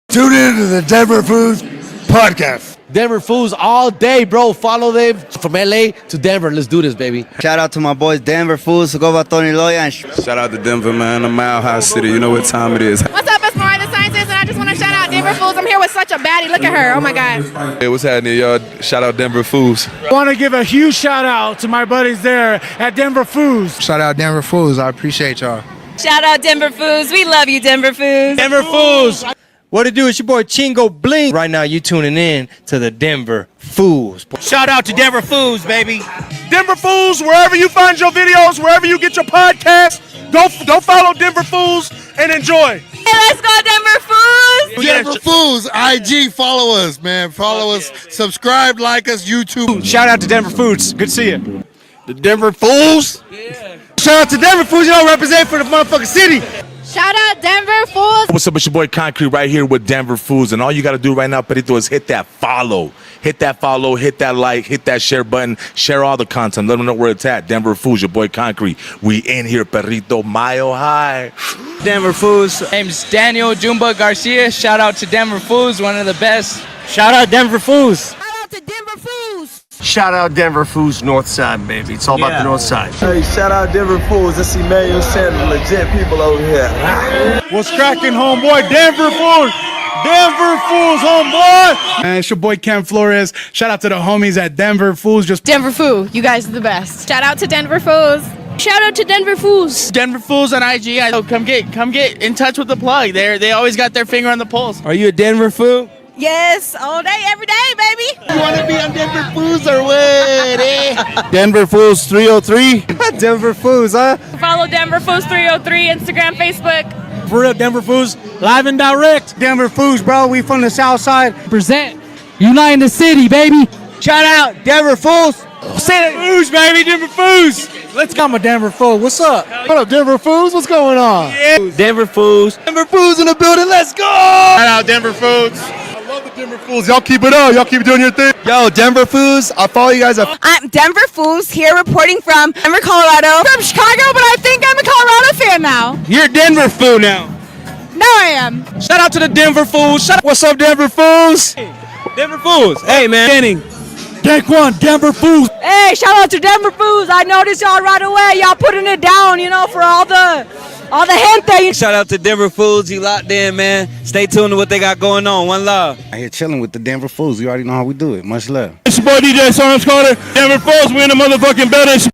Tune in to the Denver Foos podcast. Denver Foos all day, bro. Follow them from LA to Denver. Let's do this, baby. Shout out to my boys, Denver Foos. Go about Tony Loya. Shout out to Denver, man. The Mile High City. You know what time it is. What's up? It's Mariah the Scientist, and I just want to shout out Denver Foos. I'm here with such a baddie. Look at her. Oh, my God. Hey, what's happening, y'all? Shout out Denver Foos. I want to give a huge shout out to my buddies there at Denver Foos. Shout out Denver Foos. I appreciate y'all. Shout out Denver Foos. We love you, Denver Foos. Denver Foos. What it do? It's your boy Chingo Bling. Right now, you tuning in to the Denver Foos. Shout out to Denver Foos, baby. Denver Foos, wherever you find your videos, wherever you get your podcasts, go follow Denver Foos and enjoy. Hey, let's go, Denver Foos. Denver Foos, IG, follow us, man. Follow us, subscribe, like us, YouTube. Shout out to Denver Foos. Good to see you. The Denver Foos. Yeah. Shout out to Denver Foos. You know, represent for the motherfucking city. Shout out Denver Foos. What's up, it's your boy Concrete right here with Denver Foos, and all you got to do right now, Perito, is hit that follow, hit that like, hit that share button, share all the content, let them know where it's at. Denver Foos, your boy Concrete. We in here, Perito, mile high. Denver Foos. Name's Daniel Jumba Garcia. Shout out to Denver Foos, one of the best. Shout out Denver Foos. Shout out to Denver Foos. Shout out Denver Foos, North Side, baby. It's all about the North Side. Hey, shout out Denver Foos. Let's see Emmanuel Sanders, legit people over here. What's cracking, homeboy? Denver Foos. Denver Foos, homeboy. And it's your boy Ken Flores. Shout out to the homies at Denver Foos. Denver Foo. You guys are the best. Shout out to Denver Foos. Shout out to Denver Foos. Denver Foos on IG. Come get in touch with the plug. They always got their finger on the pulse. Are you a Denver Foo? Yes, all day, every day, baby. You want to be on Denver Foos or what, eh? Denver Foos 303. Denver Foos, huh? Follow Denver Foos 303, Instagram, Facebook. For real, Denver Foos, live and direct. Denver Foos, bro. We from the South Side. Present. Uniting the city, baby. Shout out Denver Foos. Say it. Foos, baby, Denver Foos. Let's come with Denver Foos. What's up? What up, Denver Foos? What's going on? Denver Foos. Denver Foos in the building. Let's go. Shout out Denver Foos. I love the Denver Foos. Y'all keep it up. Y'all keep doing your thing. Yo, Denver Foos. I'll follow you guys up. I'm Denver Foos here reporting from Denver, Colorado. From Chicago, but I think I'm a Colorado fan now. You're a Denver Foo now. Now I am. Shout out to the Denver Foos. What's up, Denver Foos? Denver Foos. Hey, man. Danny. Deck one, Denver Foos. Hey, shout out to Denver Foos. I noticed y'all right away. Y'all putting it down, you know, for all the gente. Shout out to Denver Foos. You locked in, man. Stay tuned to what they got going on. One love. I here chilling with the Denver Foos. You already know how we do it. Much love. It's your boy DJ Sarnes Carter. Denver Foos, we in the motherfucking building.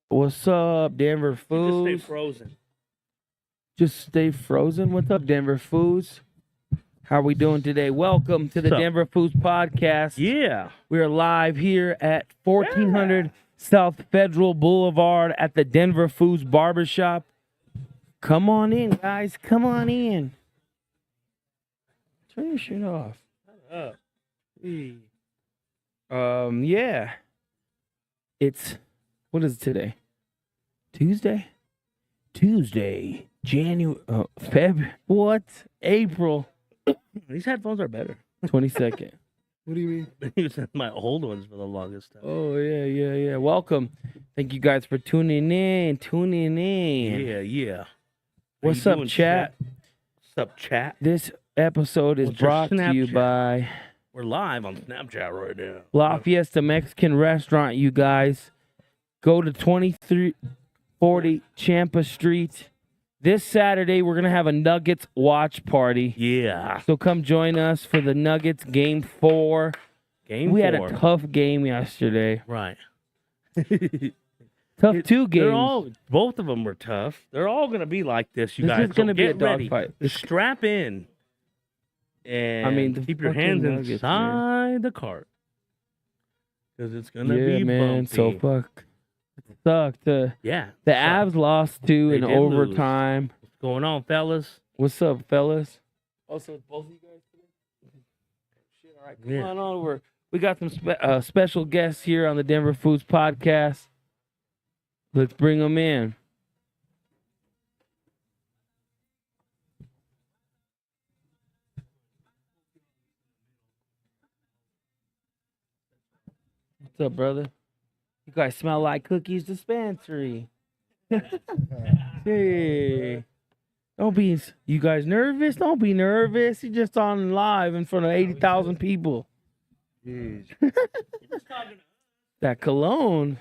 What's up, Denver Foos? Just stay frozen. Just stay frozen. What's up, Denver Foos? How are we doing today? Welcome to the Denver Foos podcast. Yeah. We are live here at 1400 South Federal Boulevard at the Denver Foos Barbershop. Come on in, guys. Come on in. Turn your shit off. Shut up. Yeah. What is it today? Tuesday, February, what? April. These headphones are better. 22nd. What do you mean? They used my old ones for the longest time. Oh, yeah. Welcome. Thank you guys for tuning in. Yeah. What's up, chat? What's up, chat? This episode is brought to you by We're live on Snapchat right now. La Fiesta Mexican Restaurant, you guys. Go to 2340 Champa Street. This Saturday, we're going to have a Nuggets watch party. Yeah. So come join us for the Nuggets Game 4. We had a tough game yesterday. Right. Tough two games. Both of them were tough. They're all going to be like this, you This guys. is going to be a ready. dogfight. Strap in. And keep your hands inside the cart. Because it's going to be man. bumpy. So fuck. It sucked. The Avs lost 2 in overtime. What's going on, fellas? What's up, fellas? Also, both of you guys today? Shit, all right, come on over. We got some special guests here on the Denver Foods Podcast. Let's bring them in. What's up, brother? You guys smell like Cookies Dispensary. Hey. Don't be, you guys nervous? Don't be nervous. You're just on live in front of 80,000 people. That cologne.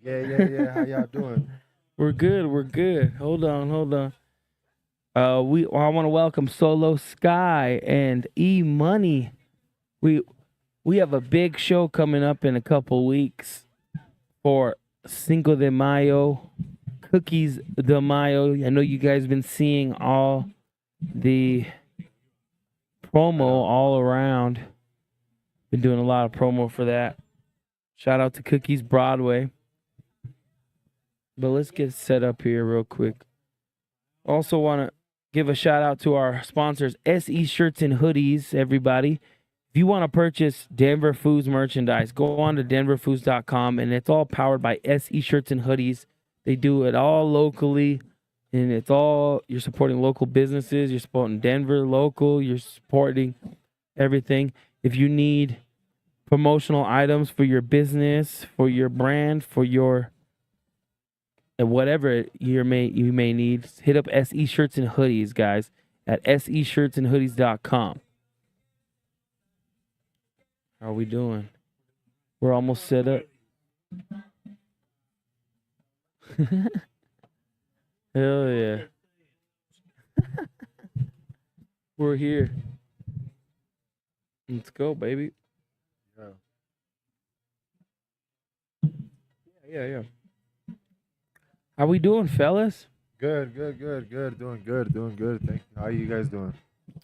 Yeah. How y'all doing? We're good. Hold on. I want to welcome Solo Sky and E Money. We have a big show coming up in a couple weeks for Cinco de Mayo, Cookies de Mayo. I know you guys been seeing all the promo all around. Been doing a lot of promo for that. Shout out to Cookies Broadway. But let's get set up here real quick. Also want to give a shout out to our sponsors, SE Shirts and Hoodies, everybody. If you want to purchase Denver Foods merchandise, go on to denverfoods.com, and it's all powered by SE Shirts and Hoodies. They do it all locally, and it's all, you're supporting local businesses, you're supporting Denver local, you're supporting everything. If you need promotional items for your business, for your brand, for your whatever you may need, hit up SE Shirts and Hoodies, guys, at seshirtsandhoodies.com. How are we doing? We're almost set up. Hell yeah. We're here. Let's go, baby. Yeah. How we doing, fellas? Good. Doing good. Thank you. How are you guys doing?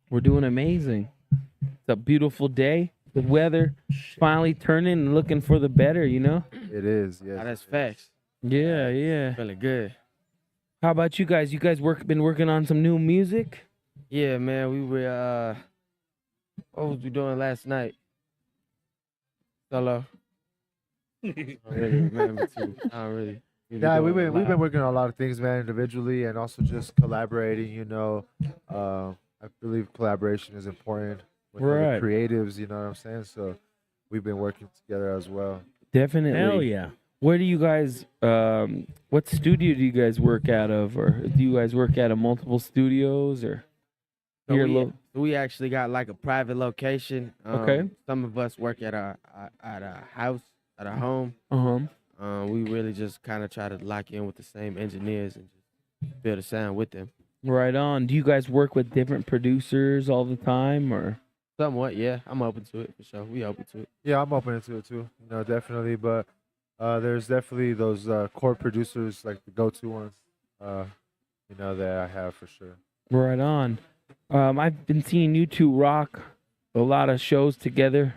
We're doing amazing. It's a beautiful day. The weather finally turning and looking for the better, you know? It is, yes. That's facts. Yeah. Feeling good. How about you guys? You guys been working on some new music? Yeah, man. We were what was we doing last night? Solo. I don't really remember too. I don't really. Yeah, we've been working on a lot of things, man, individually and also just collaborating, you know. I believe collaboration is important with other creatives, you know what I'm saying? So we've been working together as well. Definitely. Hell yeah. Where do you guys, what studio do you guys work out of? Or do you guys work out of multiple studios? Or we actually got like a private location. Okay. Some of us work at a house, at a home. We really just kind of try to lock in with the same engineers and just build a sound with them. Right on. Do you guys work with different producers all the time, or? Somewhat, yeah. I'm open to it for sure. We open to it. Yeah, I'm open to it too. You know, definitely. But there's definitely those core producers, like the go-to ones. You know, that I have for sure. Right on. I've been seeing you two rock a lot of shows together.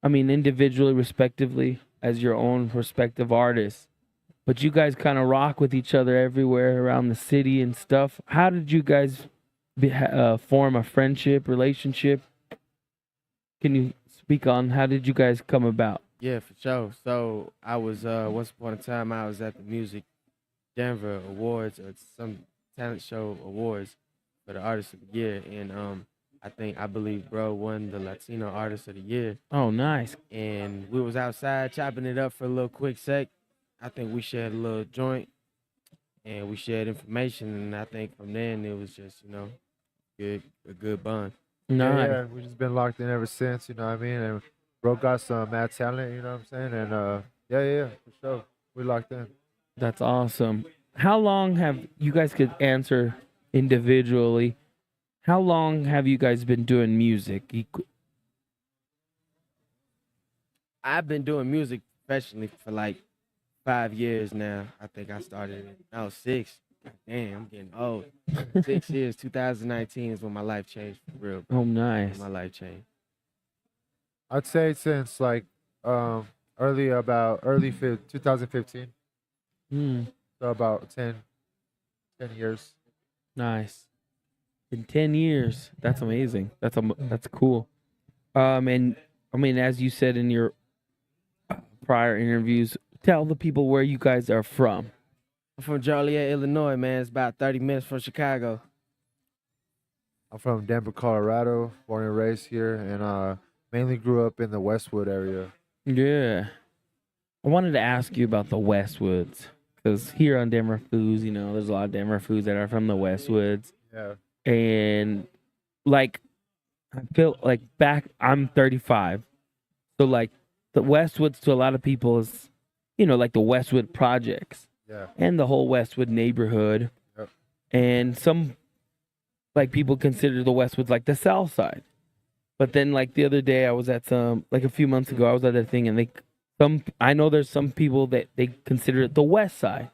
I mean, individually, respectively, as your own respective artists. But you guys kind of rock with each other everywhere around the city and stuff. How did you guys form a friendship, relationship? Can you speak on how did you guys come about? Yeah, for sure. So I was once upon a time I was at the Music Denver Awards, or some talent show awards for the Artist of the Year, and I believe bro won the Latino Artist of the Year. Oh, nice. And we was outside chopping it up for a little quick sec. I think we shared a little joint, and we shared information, and I think from then it was just, you know, a good bond. Nice. Yeah, we've just been locked in ever since, you know what I mean? And bro got some mad talent, you know what I'm saying? And yeah, for sure. We locked in. That's awesome. How long have you guys could answer individually? How long have you guys been doing music? I've been doing music professionally for like 5 years now. I think I started I was 6. Damn, I'm getting old. 6 years, 2019 is when my life changed for real. Bro. Oh, nice. My life changed. I'd say since like early 2015. Mm. So about 10 years. Nice. in 10 years. That's amazing. That's cool. And I mean, as you said in your prior interviews, tell the people where you guys are from. I'm from Joliet, Illinois, man. It's about 30 minutes from Chicago. I'm from Denver, Colorado, born and raised here, and mainly grew up in the Westwood area. Yeah. I wanted to ask you about the Westwoods because here on Denver Foos, you know, there's a lot of Denver Foos that are from the Westwoods. Yeah. And like, I feel like I'm 35. So like the Westwoods to a lot of people is, you know, like the Westwood projects. Yeah. And the whole Westwood neighborhood. Yep. And some like people consider the Westwoods like the South Side. But then like the other day I was at like a few months ago, I was at a thing and I know there's some people that they consider it the West Side.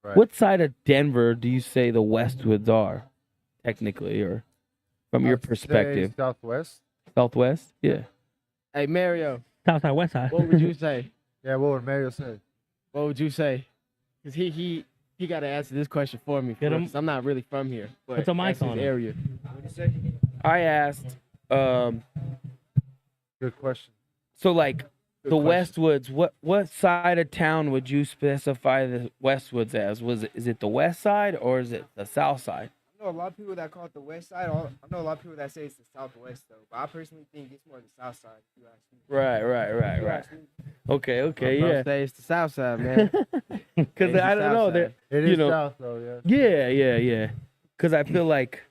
Right. What side of Denver do you say the Westwoods are, technically, or from your I'd say perspective? Southwest. Southwest? Yeah. Hey, Mario, South Side, West Side. what would you say? Yeah, what would Mario say? What would you say? Because he got to answer this question for me. Get him. 'Cause I'm not really from here. But Put the mic that's his on him. area. I asked, Good question. so like Good the question. Westwoods, what side of town would you specify the Westwoods as? Is it the West Side or is it the South Side? I know a lot of people that call it the West Side. I know a lot of people that say it's the Southwest though. But I personally think it's more the South Side. If you ask me. Right. Okay, My bro yeah. say it's the South Side, man. Because It's the I don't know, South there. Side. It You is know- South though, yeah. Yeah. Because I feel like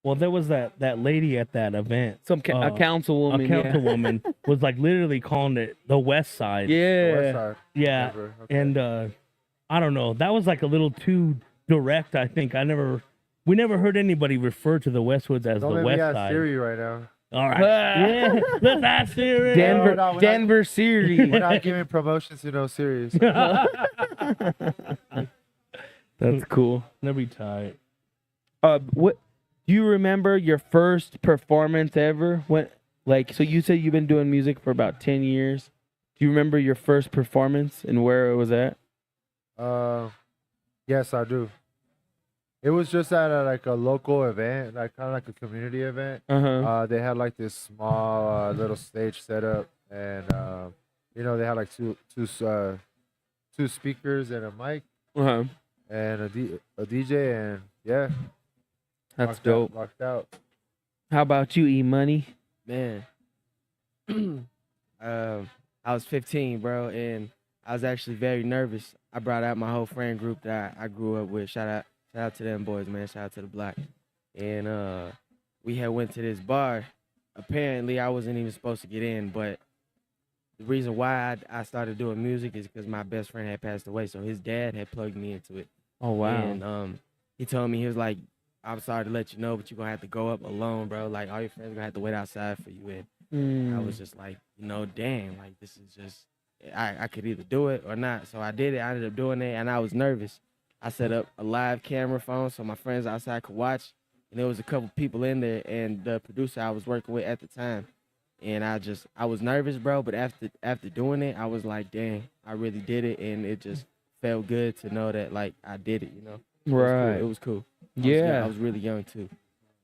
Well, there was that lady at that event. a councilwoman. A councilwoman was like literally calling it the West Side. Yeah. The West Side. Yeah. Denver, okay. And I don't know. That was like a little too direct. I think we never heard anybody refer to the Westwoods as Don't the let West me ask Side. Siri right now. All right. Yeah. Let's ask Siri. Denver, No, we're not- Denver Siri. We're not giving promotions to no series. That's cool. That'd be tight. What do you remember your first performance ever? So you said you've been doing music for about 10 years. Do you remember your first performance and where it was at? Yes, I do. It was just at like a local event, like kind of like a community event. Uh-huh. They had like this small little stage set up, and they had like two speakers and a mic Uh-huh. and a DJ, and yeah, That's dope. Rocked out. How about you, E-Money? Man. I was 15, bro, and I was actually very nervous. I brought out my whole friend group that I grew up with. Shout out to them boys, man. Shout out to the block. And we had went to this bar. Apparently, I wasn't even supposed to get in, but the reason why I started doing music is because my best friend had passed away, so his dad had plugged me into it. Oh, wow. And he told me, he was like, I'm sorry to let you know, but you're going to have to go up alone, bro. Like, all your friends are going to have to wait outside for you. And I was just like, dang, like, this is just, I could either do it or not. So I did it. I ended up doing it, and I was nervous. I set up a live camera phone so my friends outside could watch. And there was a couple people in there, and the producer I was working with at the time. And I was nervous, bro. But after doing it, I was like, dang, I really did it. And it just felt good to know that, like, I did it, Right. It was cool. Yeah. I was really young, too.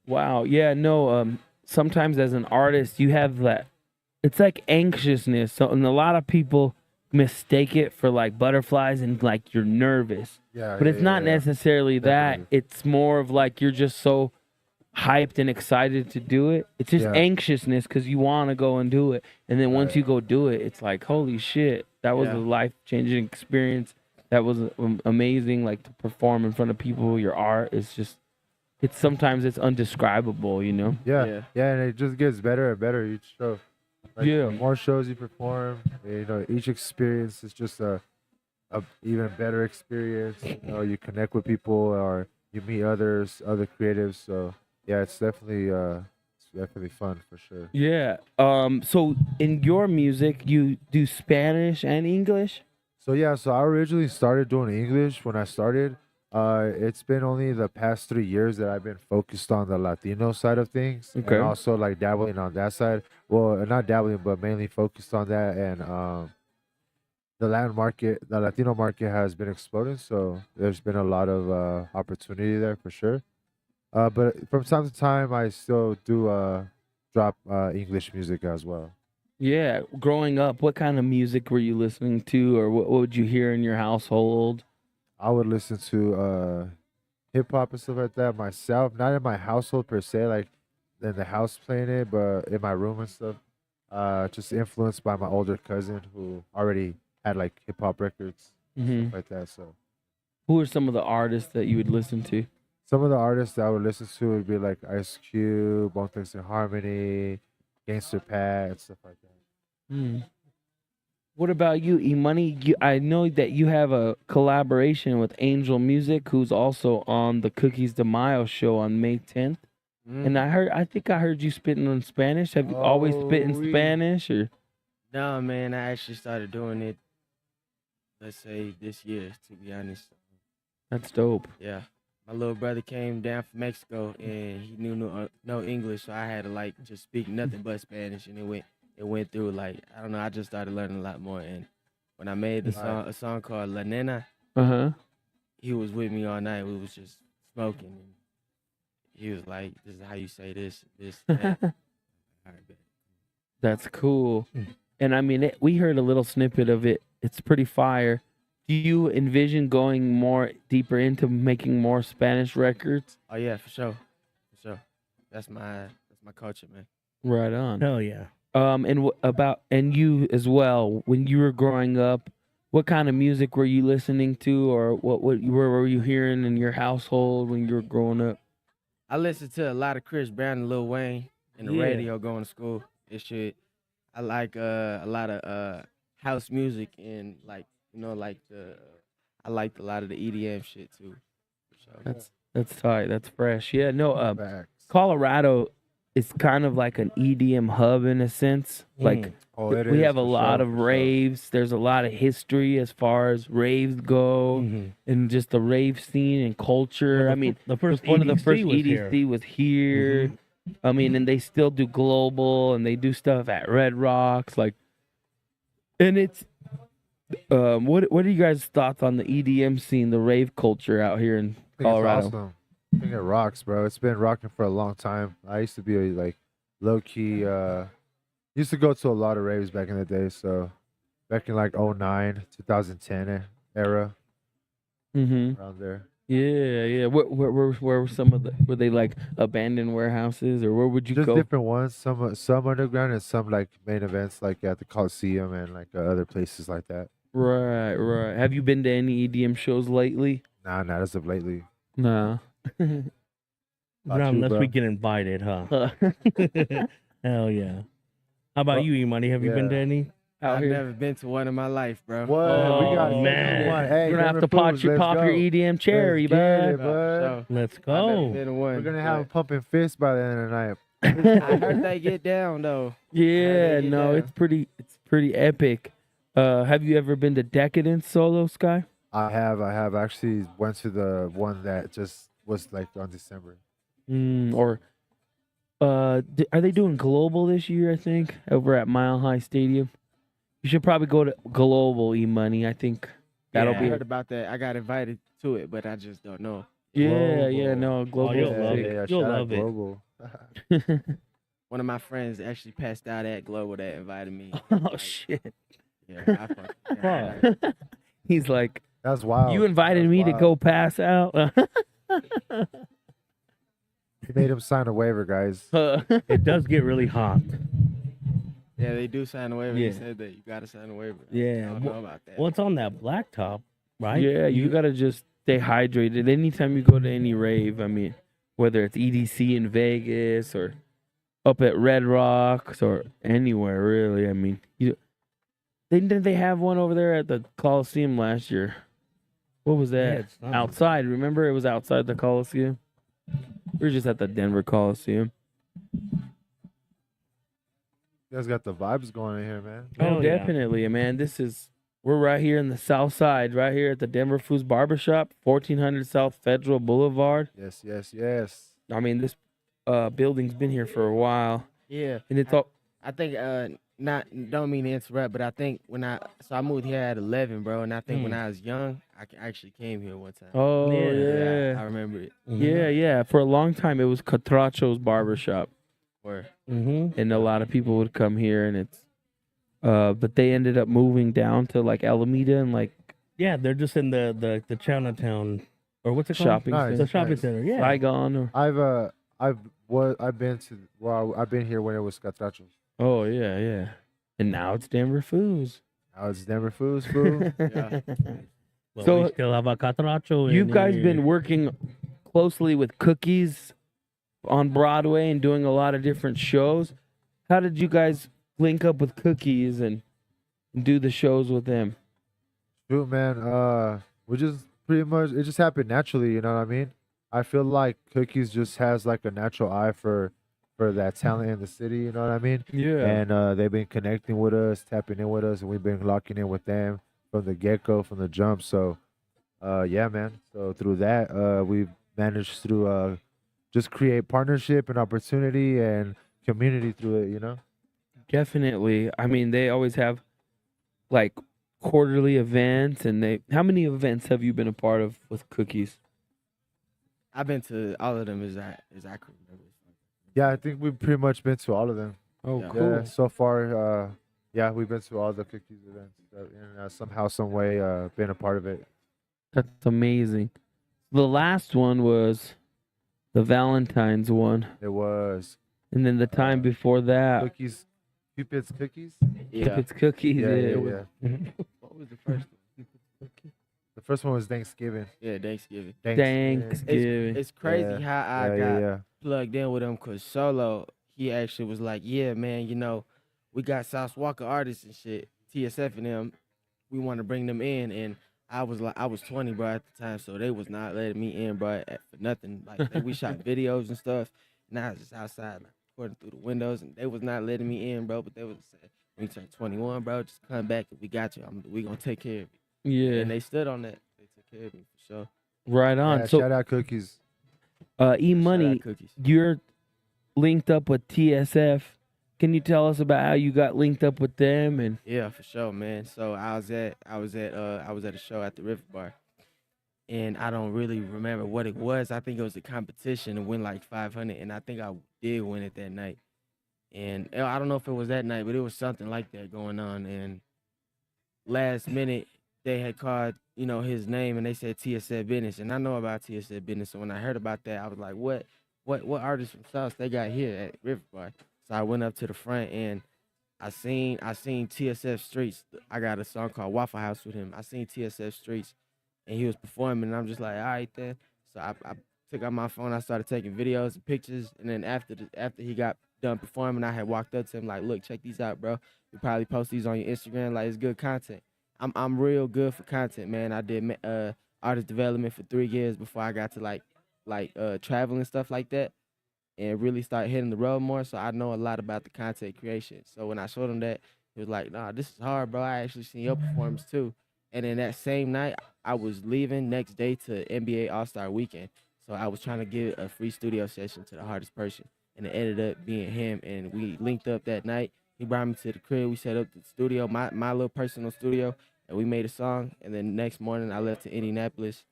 Wow. Yeah, no, sometimes as an artist, you have that, it's like anxiousness. So, and a lot of people mistake it for like butterflies and like you're nervous. Yeah, but it's not necessarily that. Definitely. It's more of like you're just so hyped and excited to do it. It's just Yeah. anxiousness because you want to go and do it. And then once you go do it, it's like, holy shit, that was Yeah. a life-changing experience. That was amazing. Like to perform in front of people, your art is just, sometimes it's undescribable, Yeah, and it just gets better and better each show. Like, Yeah. the more shows you perform, each experience is just a even better experience. You connect with people or you meet other creatives. So yeah, it's definitely fun for sure. Yeah. So in your music, you do Spanish and English? So yeah, so I originally started doing English when I started. It's been only the past 3 years that I've been focused on the Latino side of things, Okay. and also like dabbling on that side. Well, not dabbling, but mainly focused on that. And the Latino market has been exploding. So there's been a lot of opportunity there for sure. But from time to time, I still do drop English music as well. Yeah, growing up, what kind of music were you listening to, or what would you hear in your household? I would listen to hip hop and stuff like that myself, not in my household per se, like in the house playing it, but in my room and stuff. Just influenced by my older cousin who already had like hip hop records, Hmm. stuff like that. So Who are some of the artists that you would listen to? some of the artists that I would listen to would be like Ice Cube, Bone Thugs and Harmony, Gangster Pat, and stuff like that. Hmm. What about you, E Money? I know that you have a collaboration with Angel Music, who's also on the Cookies de Mayo show on May 10th. And I think I heard you spitting in Spanish. Have you always spit in Spanish, or? No, man, I actually started doing it, let's say, this year, to be honest. That's dope. Yeah. My little brother came down from Mexico, and he knew no English, so I had to, like, just speak nothing but Spanish, and it went through, like, I don't know, I just started learning a lot more, and when I made a song called La Nena, he was with me all night. We was just smoking, and he was like, this is how you say this, that. All right, bet. That's cool. And I mean, we heard a little snippet of it. It's pretty fire. Do you envision going more deeper into making more Spanish records? Oh yeah, for sure, for sure. That's my culture, man. Right on. Hell yeah. And you as well. When you were growing up, what kind of music were you listening to, or what were you hearing in your household when you were growing up? I listened to a lot of Chris Brown and Lil Wayne in the radio going to school. This shit. I like a lot of house music and like I liked a lot of the EDM shit too. So. That's tight. That's fresh. Yeah. No. Colorado is kind of like an EDM hub in a sense. Like we have a lot of raves. There's a lot of history as far as raves go, and just the rave scene and culture. Well, I mean, the first one of the EDC first was EDC was here. I mean, and they still do global, and they do stuff at Red Rocks, like. And it's, what are you guys' thoughts on the EDM scene, the rave culture out here in Colorado? It's awesome. I think it rocks, bro. It's been rocking for a long time. I used to be like low key. Used to go to a lot of raves back in the day. So back in like 09, 2010 era, around there. Yeah. Where were some of the? Were they like abandoned warehouses, or where would you Just go? different ones. Some underground and some like main events, like at the Coliseum and like other places like that. Right. Have you been to any EDM shows lately? Nah, not as of lately. No. Not unless we get invited, huh? Hell yeah. How about you, E-Money? Have you been to any? I've never been to one in my life, bro. What? Oh, We got man. one. Hey, You're gonna have Denver to pop Foods, your let's go. EDM cherry, Let's get bud. it, bud. Let's I've never go. been to one. We're gonna have a pumping fist by the end of the night. I heard they get down though. Yeah, no, it's pretty epic. Have you ever been to Decadence Solo, Sky? I have actually went to the one that just was like on December. Are they doing Global this year, I think, over at Mile High Stadium? You should probably go to Global, E-Money. I think that'll I be heard about that. I got invited to it, but I just don't know. Yeah, no, Global. you'll love it. Yeah, You'll shout out love it. Global. One of my friends actually passed out at Global that invited me. Oh shit. Yeah, I fucking He's like, That's wild. you invited That's me to wild. go pass out. He made him sign a waiver, guys. It does get really hot. Yeah, they do sign a waiver. Yeah. He said that you gotta sign a waiver. I Yeah. don't know about that. Well, it's on that blacktop, right? Yeah, you gotta just stay hydrated anytime you go to any rave. I mean, whether it's EDC in Vegas or up at Red Rocks or anywhere really. I mean, didn't they have one over there at the Coliseum last year? What was that? it's not. Outside. Remember, it was outside the Coliseum. We were just at the Denver Coliseum. You guys got the vibes going in here, man. Oh, definitely, man. We're right here in the South Side, right here at the Denver Foos Barbershop, 1400 South Federal Boulevard. Yes. I mean, this building's been here for a while. Yeah. And it's all. I think don't mean to interrupt, but I think I moved here at 11, bro, and I think when I was young, actually came here one time. Oh yeah, I remember it. yeah. For a long time, it was Catracho's barbershop, Where and a lot of people would come here, and it's. But they ended up moving down to like Alameda and like Yeah, they're just in the Chinatown, or what's it called? shopping Nice, center, The shopping center. Yeah. Saigon. Or, I've been here when it was Catrachos. oh yeah. And now it's Denver Foos. Now it's Denver Foos, fool. Well, So, we still have a catracho. You've guys been working closely with Cookies on Broadway and doing a lot of different shows. How did you guys link up with Cookies and do the shows with them? Shoot, man. We just pretty much it just happened naturally. You know what I mean? I feel like Cookies just has like a natural eye for that talent in the city. You know what I mean? Yeah. And they've been connecting with us, tapping in with us, and we've been locking in with them from the get go, from the jump. So, yeah, man. So through that, we've managed to just create partnership and opportunity and community through it. You know? Definitely. I mean, they always have like quarterly events, and how many events have you been a part of with Cookies? I've been to all of them as I can remember. Yeah, I think we've pretty much been to all of them. Oh, Yeah. cool. Yeah, so far, yeah, we've been to all the Cookies events and somehow, some way, been a part of it. That's amazing. The last one was the Valentine's one, It was and then the time before that, Cookies, Cupid's Cookies. Yeah. it's Cookies. Yeah. What was the first one? The first one was Thanksgiving. Yeah, Thanksgiving. Thanksgiving. It's crazy Yeah. how I Yeah, got plugged in with him because Solo, he actually was like, yeah, man, we got South Walker artists and shit, TSF and them. We want to bring them in. And I was 20, bro, at the time, so they was not letting me in, bro, for nothing. Like, we shot videos and stuff, and I was just outside, like, recording through the windows, and they was not letting me in, bro, but they was saying, when you turn 21, bro, just come back and we got you. We gonna take care of you. Yeah. And they stood on that. They took care of me, for sure. Right on. Yeah, So, shout out Cookies. E-Money, Cookies. you're linked up with TSF. Can you tell us about how you got linked up with them? And Yeah, for sure, man. So I was at a show at the River Bar, and I don't really remember what it was. I think it was a competition to win like 500, and I think I did win it that night. And I don't know if it was that night, but it was something like that going on. And last minute, they had called, his name, and they said TSF Business, and I know about TSF Business. So when I heard about that, I was like, what artists from South they got here at River Bar? So I went up to the front and I seen TSF Streets. I got a song called Waffle House with him. I seen TSF Streets and he was performing, and I'm just like, all right then. So I took out my phone, I started taking videos and pictures, and then after he got done performing, I had walked up to him like, look, check these out, bro. You probably post these on your Instagram, like it's good content. I'm real good for content, man. I did artist development for 3 years before I got to like travel and stuff like that, and really start hitting the road more. So I know a lot about the content creation. So when I showed him that, he was like, nah, this is hard, bro. I actually seen your performance too. And then that same night, I was leaving next day to NBA All-Star Weekend. So I was trying to get a free studio session to the hardest person. And it ended up being him. And we linked up that night. He brought me to the crib. We set up the studio, my little personal studio. And we made a song. And then the next morning, I left to Indianapolis.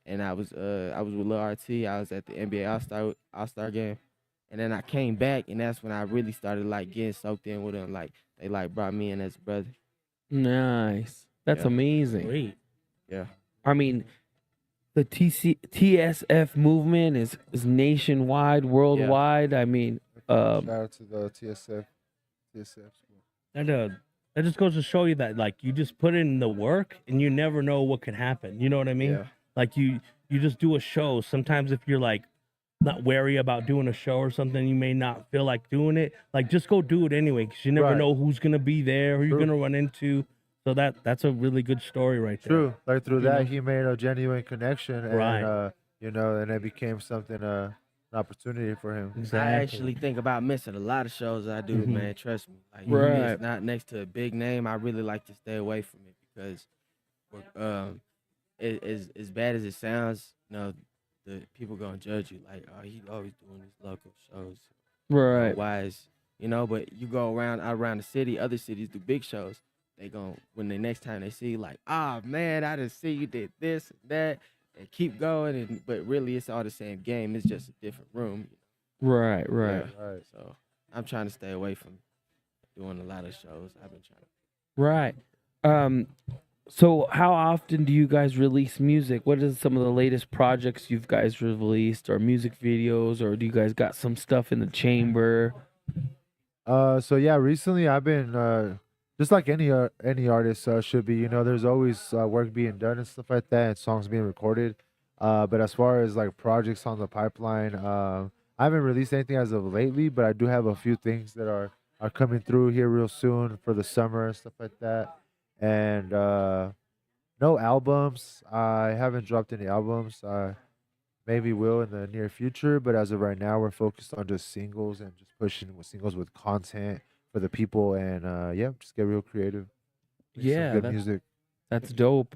And I was with Lil RT. I was at the NBA All-Star game. And then I came back, and that's when I really started like getting soaked in with them. Like they like brought me in as a brother. nice. That's amazing. Great. Yeah. I mean, the TSF movement is nationwide, worldwide. I mean, Shout out to the TSF school. And that just goes to show you that like you just put in the work and you never know what could happen. You know what I mean? Yeah. Like you just do a show. Sometimes if you're like not wary about doing a show or something, you may not feel like doing it. Like just go do it anyway, because you never Right. know who's gonna be there, who you're True. gonna run into. So that's a really good story right there. True. Like through You that, know? he made a genuine connection, and Right. and it became something, an opportunity for him. Exactly. I actually think about missing a lot of shows I do, Mhm. man. Trust me. Like, if Right. it's not next to a big name, I really like to stay away from it because, as bad as it sounds, the people gonna judge you like, oh, he always doing these local shows. right. Why is you know. But you go around the city, other cities do big shows. They when the next time they see like, ah man, I just see you did this and that, and keep going. But really, it's all the same game. It's just a different room. Right. Yeah. So I'm trying to stay away from doing a lot of shows. I've been trying to. Right. So how often do you guys release music? What is some of the latest projects you guys released, or music videos, or do you guys got some stuff in the chamber? So yeah, recently I've been just like any artist should be. You know, there's always work being done and stuff like that, and songs being recorded. But as far as like projects on the pipeline, I haven't released anything as of lately, but I do have a few things that are coming through here real soon for the summer and stuff like that. And no albums. I haven't dropped any albums. Maybe will in the near future, but as of right now, we're focused on just singles and just pushing with singles with content for the people, and yeah, just get real creative. Make some Yeah, good music. that's dope.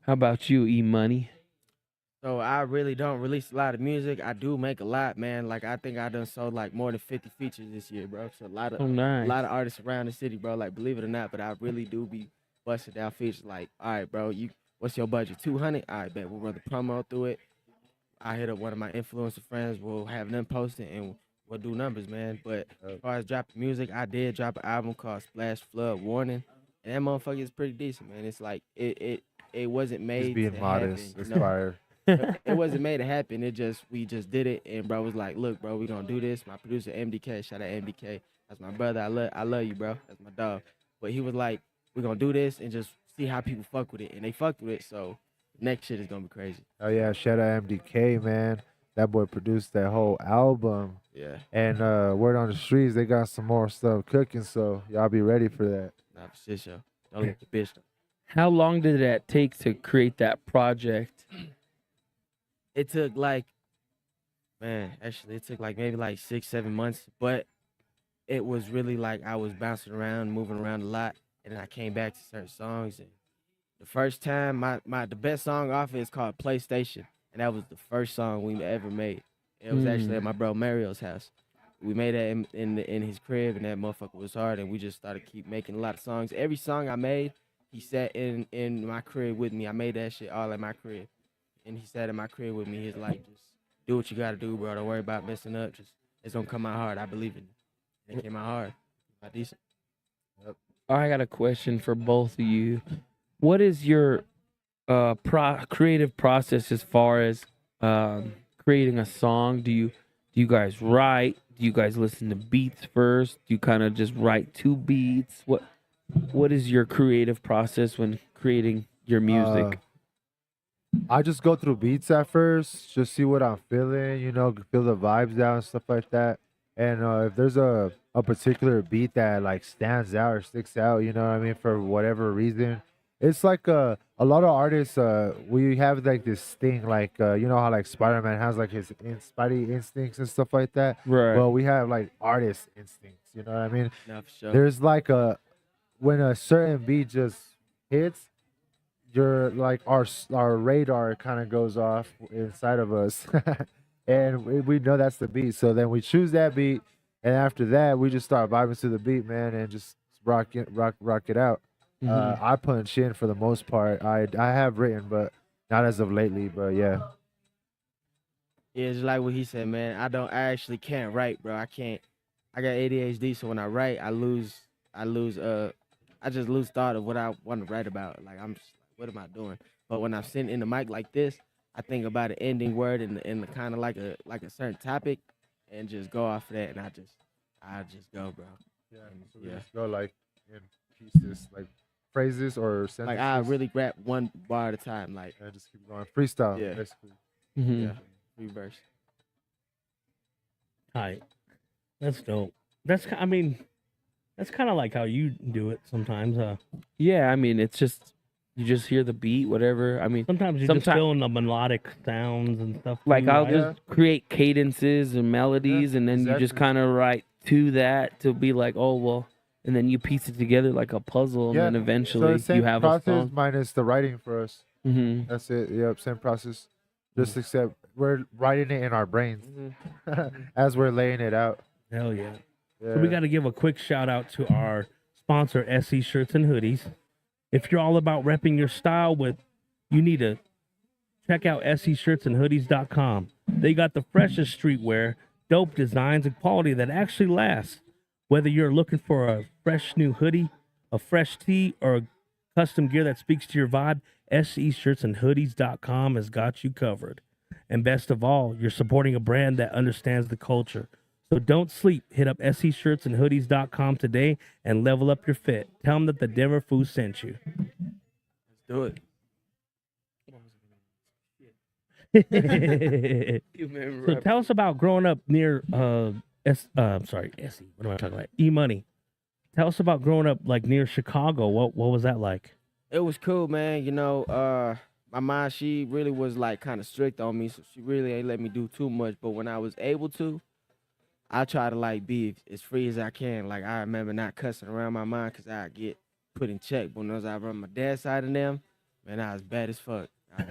How about you, E Money? So I really don't release a lot of music. I do make a lot, man. Like I think I done sold like more than 50 features this year, bro. So Oh, nice. a lot of artists around the city, bro. Like believe it or not, but I really do be busting down features. Like, all right, bro, what's your budget? 200? All right, bet we'll run the promo through it. I hit up one of my influencer friends. We'll have them post it and we'll do numbers, man. But as far as dropping music, I did drop an album called Splash Flood Warning, and that motherfucker is pretty decent, man. It's like it wasn't made. Just being to modest, happen, aspire. It wasn't made to happen. We just did it, and bro was like, "Look, bro, we gonna do this." My producer MDK, shout out MDK. That's my brother. I love you, bro. That's my dog. But he was like, "We're gonna do this and just see how people fuck with it," and they fucked with it. So next shit is gonna be crazy. Oh yeah, shout out MDK, man. That boy produced that whole album. Yeah. And word on the streets, they got some more stuff cooking, so y'all be ready for that. Nah, for shit, show. Don't let the bitch know. How long did that take to create that project? It took like, man, actually, it took like maybe like 6-7 months, but it was really like I was bouncing around, moving around a lot, and then I came back to certain songs. And the first time, the best song off it is called PlayStation, and that was the first song we ever made. It was actually at my bro Mario's house. We made that in his crib, and that motherfucker was hard, and we just started keep making a lot of songs. Every song I made, he sat in my crib with me. I made that shit all at my crib. And he sat in my crib with me. He's like, just do what you gotta do, bro. Don't worry about messing up. Just it's gonna come out hard. I believe in it. And it came out hard. Not decent. Yep. I got a question for both of you. What is your creative process as far as creating a song? Do you guys write? Do you guys listen to beats first? Do you kind of just write 2 beats? What is your creative process when creating your music? I just go through beats at first, just see what I'm feeling, you know, feel the vibes out and stuff like that. And if there's a particular beat that like stands out or sticks out, you know what I mean, for whatever reason, it's like a lot of artists, we have like this thing, like you know how like Spider-Man has like his Spidey instincts and stuff like that. Right. Well, we have like artist instincts, you know what I mean? No, for sure. There's like when a certain beat just hits, your like our radar kind of goes off inside of us, and we know that's the beat. So then we choose that beat, and after that we just start vibing to the beat, man, and just rock it out. I punch in for the most part. I have written, but not as of lately. But yeah. Yeah, it's like what he said, man. I actually can't write, bro. I can't. I got ADHD, so when I write, I just lose thought of what I want to write about. Like I'm just, what am I doing? But when I'm sitting in the mic like this, I think about an ending word and kind of like a certain topic, and just go off of that, and I just go, bro. Yeah. So we just go like in pieces, like phrases or sentences. Like I really rap one bar at a time, like and just keep going freestyle, Yeah. basically. yeah, reverse. Hi, that's dope. That's kind of like how you do it sometimes. Yeah, I mean, it's just you just hear the beat, whatever. I mean, Sometimes you just fill in the melodic sounds and stuff. like too, I'll right? just create cadences and melodies, and then you just exactly. kind of write to that to be like, oh well, and then you piece it together like a puzzle, and then So eventually the same you have a process song. minus the writing for us. Mm-hmm. That's it. Yep, same process. Just except we're writing it in our brains as we're laying it out. Hell yeah. So we got to give a quick shout out to our sponsor, SE Shirts and Hoodies. If you're all about repping your style you need to check out seshirtsandhoodies.com. They got the freshest streetwear, dope designs, and quality that actually lasts. Whether you're looking for a fresh new hoodie, a fresh tee, or a custom gear that speaks to your vibe, seshirtsandhoodies.com has got you covered. And best of all, you're supporting a brand that understands the culture. So don't sleep. Hit up seshirtsandhoodies.com today and level up your fit. Tell them that the Denver Foos sent you. Let's do it. So tell us about growing up near Essie. What am I talking about? E-Money. Tell us about growing up like near Chicago. What was that like? It was cool, man. You know, my mom, she really was like kind of strict on me, so she really ain't let me do too much. But when I was able to, I try to like be as free as I can. Like I remember not cussing around my mom because I get put in check. But when I was out on my dad's side of them, man, I was bad as fuck.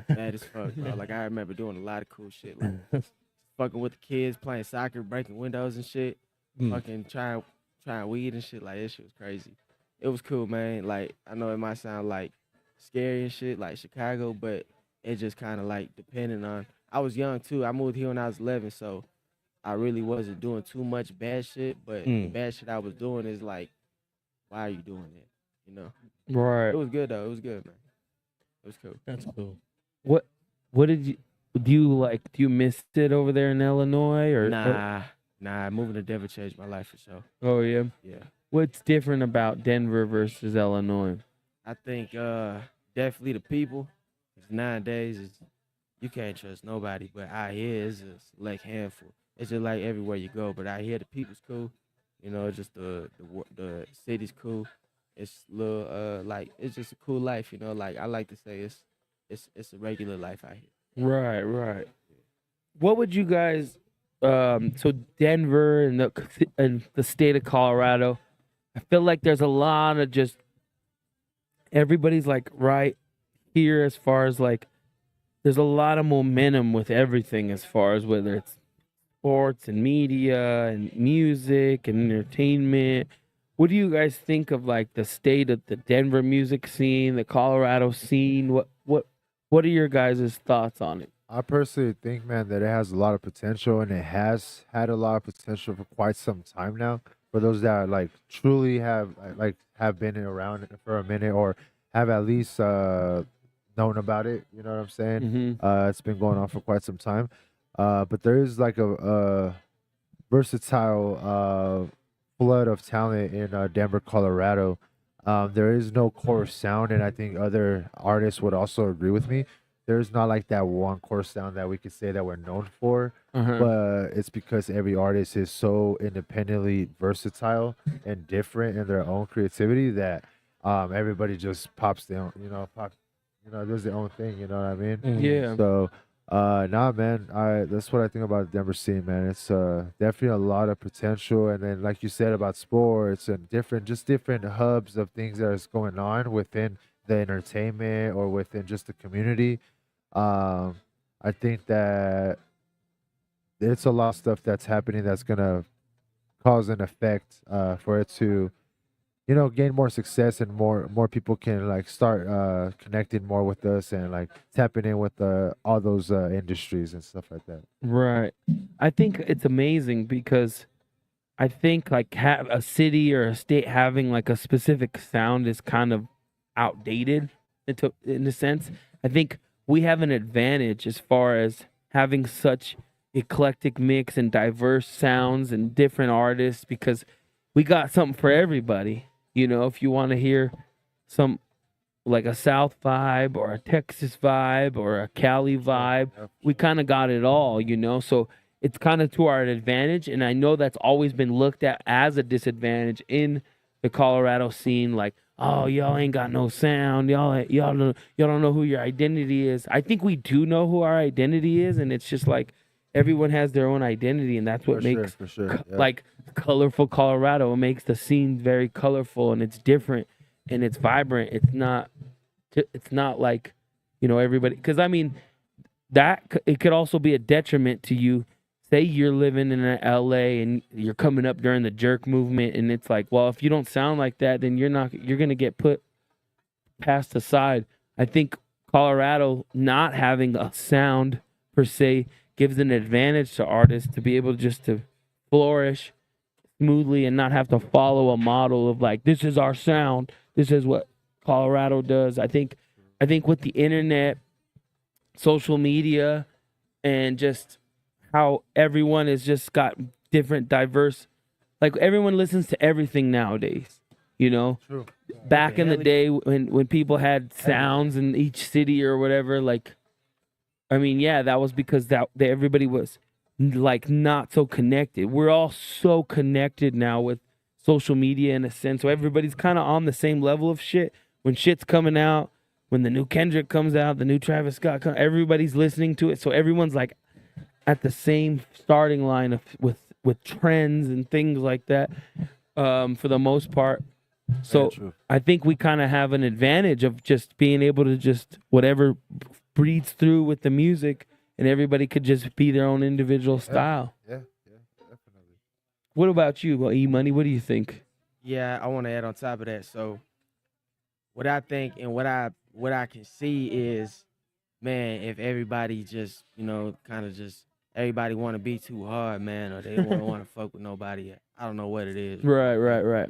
Bad as fuck, bro. Like I remember doing a lot of cool shit, like fucking with the kids, playing soccer, breaking windows and shit, fucking trying weed and shit. Like that shit was crazy. It was cool, man. Like I know it might sound like scary and shit, like Chicago, but it just kind of like depending on. I was young too. I moved here when I was 11, so I really wasn't doing too much bad shit. But the bad shit I was doing is like, why are you doing that? You know? Right. It was good though. It was good, man. It was cool. That's cool. What did you do you miss it over there in Illinois or Nah, moving to Denver changed my life for sure. Oh yeah. Yeah. What's different about Denver versus Illinois? I think definitely the people. 'Cause nowadays you can't trust nobody, but out here it's a select handful. It's just like everywhere you go, but out here the people's cool. You know, just the city's cool. It's little like it's just a cool life. You know, like I like to say it's a regular life out here. Right. What would you guys so Denver and the state of Colorado, I feel like there's a lot of just everybody's like right here as far as like there's a lot of momentum with everything as far as whether it's sports and media and music and entertainment. What do you guys think of like the state of the Denver music scene, the Colorado scene? What are your guys' thoughts on it? I personally think, man, that it has a lot of potential, and it has had a lot of potential for quite some time now. For those that like truly have been around for a minute or have at least known about it, you know what I'm saying? It's been going on for quite some time. But there is like a versatile flood of talent in Denver, Colorado. There is no core sound, and I think other artists would also agree with me. There's not like that one core sound that we could say that we're known for, but it's because every artist is so independently versatile and different in their own creativity that everybody just pops their own, does their own thing. You know what I mean? Yeah. So, nah, man, that's what I think about the Denver scene, man. It's definitely a lot of potential, and then like you said about sports and different hubs of things that is going on within the entertainment or within just the community. I think that it's a lot of stuff that's happening that's gonna cause an effect for it to, gain more success, and more people can like start connecting more with us and like tapping in with all those industries and stuff like that. Right. I think it's amazing because I think like have a city or a state having like a specific sound is kind of outdated in a sense. I think we have an advantage as far as having such eclectic mix and diverse sounds and different artists because we got something for everybody. You know, if you want to hear some like a South vibe or a Texas vibe or a Cali vibe, we kind of got it all, so it's kind of to our advantage. And I know that's always been looked at as a disadvantage in the Colorado scene. Like, oh, y'all ain't got no sound. Y'all don't know who your identity is. I think we do know who our identity is. And it's just like everyone has their own identity. And that's what makes like colorful Colorado. It makes the scene very colorful and it's different and it's vibrant. It's not like, everybody. Because, I mean, that it could also be a detriment to you say you're living in LA and you're coming up during the jerk movement, and it's like, well, if you don't sound like that, then you're gonna get put passed aside. I think Colorado not having a sound per se gives an advantage to artists to be able just to flourish smoothly and not have to follow a model of like, this is our sound, this is what Colorado does. I think with the internet, social media, and just how everyone has just got different diverse, like everyone listens to everything nowadays, you know. True. Back in the day when people had sounds in each city or whatever, like, I mean, yeah, that was because that everybody was like not so connected. We're all so connected now with social media in a sense, so everybody's kind of on the same level of shit. When shit's coming out, when the new Kendrick comes out, the new Travis Scott everybody's listening to it, so everyone's like at the same starting line of with trends and things like that, for the most part. So I think we kind of have an advantage of just being able to just whatever breathes through with the music, and everybody could just be their own individual style. Yeah, definitely. What about you, E-Money? What do you think? Yeah, I want to add on top of that. So what I think and what I can see is, man, if everybody just, kind of just everybody want to be too hard, man, or they don't want to fuck with nobody. I don't know what it is. Right.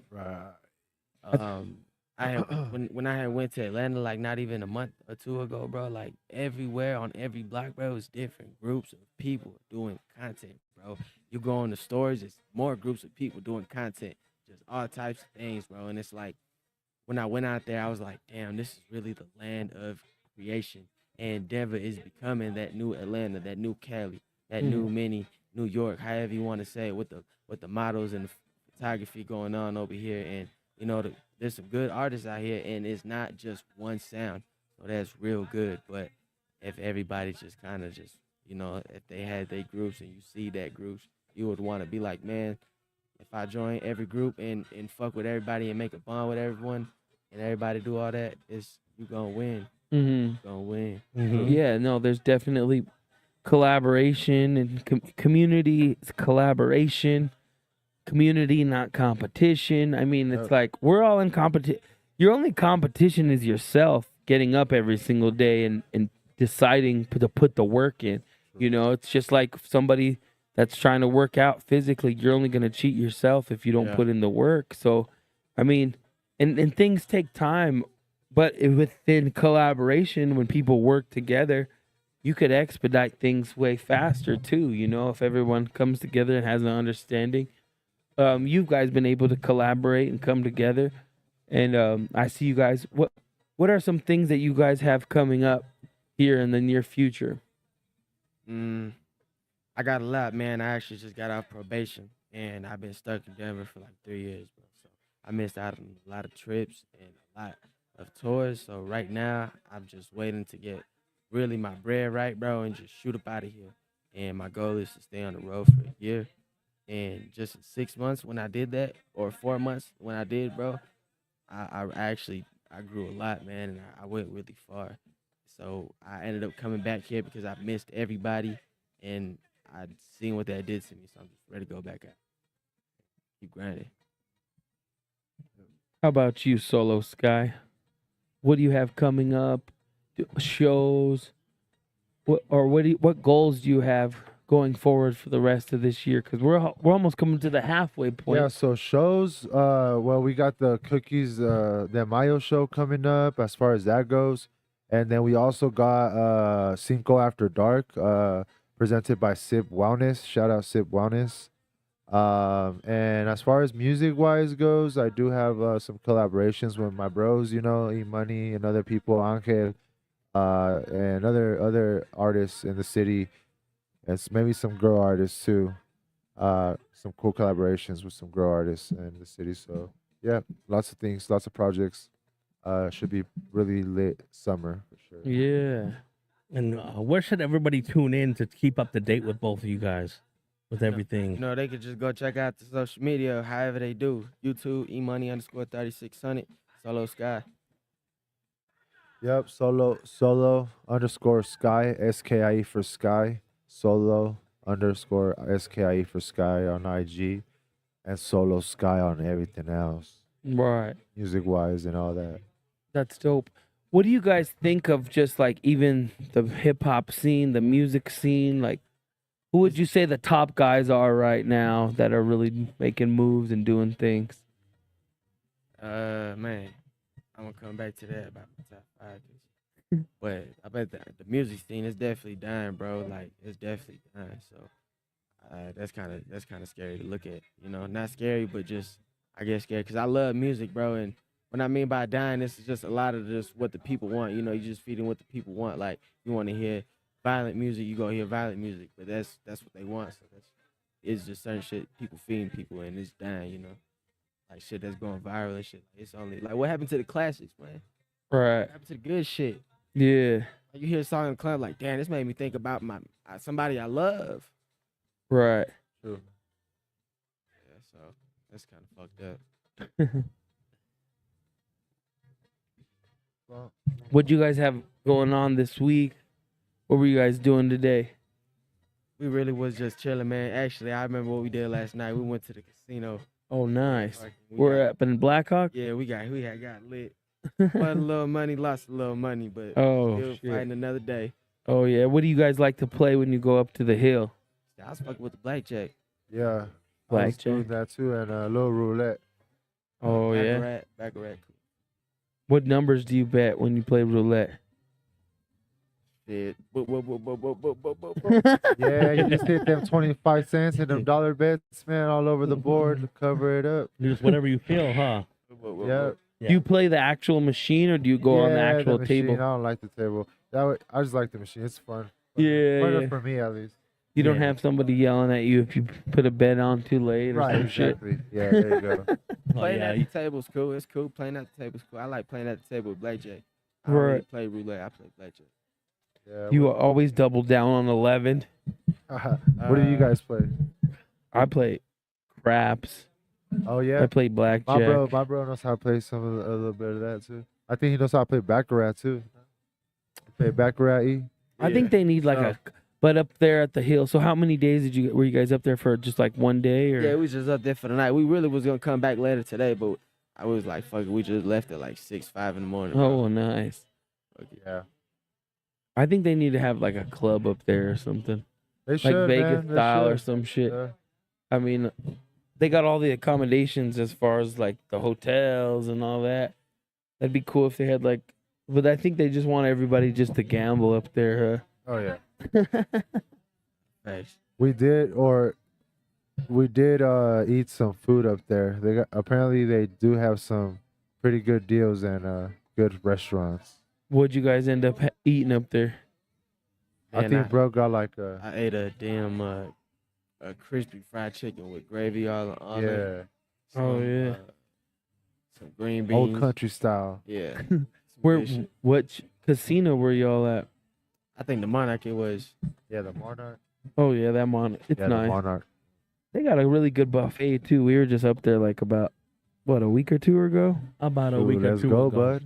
I had when I had went to Atlanta, like not even a month or two ago, bro. Like everywhere on every block, bro, it's different groups of people doing content, bro. You go on the stores, it's more groups of people doing content, just all types of things, bro. And it's like when I went out there, I was like, damn, this is really the land of creation. And Denver is becoming that new Atlanta, that new Cali, that new mini New York, however you want to say it, with the models and the photography going on over here. And there's some good artists out here, and it's not just one sound, so that's real good. But if everybody just kind of just, if they had their groups and you see that groups, you would want to be like, man, if I join every group and fuck with everybody and make a bond with everyone, and everybody do all that, you gonna win. You gonna win. Yeah, no, there's definitely collaboration and community collaboration. Community, not competition. I mean, it's like we're all in competition. Your only competition is yourself getting up every single day and deciding to put the work in. It's just like somebody that's trying to work out physically. You're only going to cheat yourself if you don't put in the work. So, I mean, and things take time, but within collaboration, when people work together, you could expedite things way faster too. If everyone comes together and has an understanding. You guys been able to collaborate and come together, and I see you guys. What are some things that you guys have coming up here in the near future? I got a lot, man. I actually just got off probation, and I've been stuck in Denver for like 3 years, bro. So I missed out on a lot of trips and a lot of tours. So right now, I'm just waiting to get really my bread right, bro, and just shoot up out of here. And my goal is to stay on the road for a year. And just in 6 months when I did that, or 4 months when I did, bro, I grew a lot, man, and I went really far. So I ended up coming back here because I missed everybody, and I'd seen what that did to me. So I'm just ready to go back out. Keep grinding. How about you, Solo Sky? What do you have coming up? Shows? What goals do you have going forward for the rest of this year? Because we're almost coming to the halfway point. Yeah, so shows, well, we got the Cookies de Mayo show coming up as far as that goes. And then we also got Cinco After Dark, presented by Sip Wellness. Shout out Sip Wellness. And as far as music-wise goes, I do have some collaborations with my bros, E-Money and other people, Angel, and other artists in the city. And maybe some girl artists too. Some cool collaborations with some girl artists in the city. So yeah, lots of things, lots of projects. Should be really lit summer for sure. Yeah. And where should everybody tune in to keep up to date with both of you guys, with everything? They could just go check out the social media, however they do. YouTube, emoney_3600, Solo Sky. Yep, solo_Sky, SKIE for Sky. Solo underscore SKIE for Sky on IG, and Solo Sky on everything else, Right. music wise and all that. That's dope. What do you guys think of just like even the hip hop scene, the music scene? Like, who would you say the top guys are right now that are really making moves and doing things? Man, I'm gonna come back to that about the top 5. But I bet the music scene is definitely dying, bro. Like it's definitely dying. So that's kind of scary to look at. You know, not scary, but just I guess scary because I love music, bro. And what I mean by dying, this is just a lot of just what the people want. You know, you just feeding what the people want. Like you want to hear violent music, you go hear violent music. But that's what they want. So it's just certain shit people feeding people, and it's dying. You know, like shit that's going viral and shit. It's only like what happened to the classics, man. Right. What happened to the good shit? Yeah. Like, you hear a song in the club, like, damn, this made me think about somebody I love. Right. True. Yeah, so that's kind of fucked up. Well, What you guys have going on this week? What were you guys doing today? We really was just chilling, man. Actually, I remember what we did last night. We went to the casino. Oh, nice. We We're up in Blackhawk? Yeah, we got lit. Won a little money, lost a little money, but Oh, still shit. fighting another day. Oh, yeah. What do you guys like to play when you go up to the hill? I was fucking with the blackjack. yeah, I was Blackjack. doing that too, and a little roulette. Oh, yeah. Baccarat. What numbers do you bet when you play roulette? Shit. Yeah, you just hit them 25 cents and them dollar bets, man, all over the board to cover it up. Just whatever you feel, huh? Yeah. Do you play the actual machine or do you go on the actual machine. table? I don't like the table. I just like the machine. It's fun. Yeah, Funner yeah. for me at least. You don't Yeah. have somebody yelling at you if you put a bet on too late or Right, some shit. exactly. Yeah, there you go. Playing yeah, at you- the table's cool. It's cool. Playing at the table's cool. I like playing at the table with blackjack. I don't Right. really play roulette. I play blackjack. Yeah, You always double down on 11. what do you guys play? I play craps. Oh yeah, I play blackjack. my bro knows how to play a little bit of that too. I think he knows how to play baccarat too. Play baccarat. I think they need like a. But up there at the hill. So how many days were you guys up there for? Just like one day or? Yeah, we was just up there for the night. We really was gonna come back later today, but I was like, fuck it. We just left at like 6, 5 in the morning. bro. Oh, nice. Fuck it. Yeah, I think they need to have like a club up there or something, they like should, Vegas man. They style or should. some shit. Yeah. I mean, they got all the accommodations as far as like the hotels and all that. That'd be cool if they had like, but I think they just want everybody just to gamble up there. Oh yeah. Thanks. We did eat some food up there. Apparently they do have some pretty good deals and good restaurants. What'd you guys end up eating up there? I Man, think bro got like I ate a damn a crispy fried chicken with gravy all on yeah, it. Oh, yeah. Some green beans. old country style. Yeah. Some Where? good shit. What casino were y'all at? I think the Monarch it was. Yeah, the Monarch. Oh yeah, that Monarch. It's Yeah, nice. the Monarch. They got a really good buffet too. We were just up there like about a week or two ago. About a Ooh, week or let's two go, ago. bud.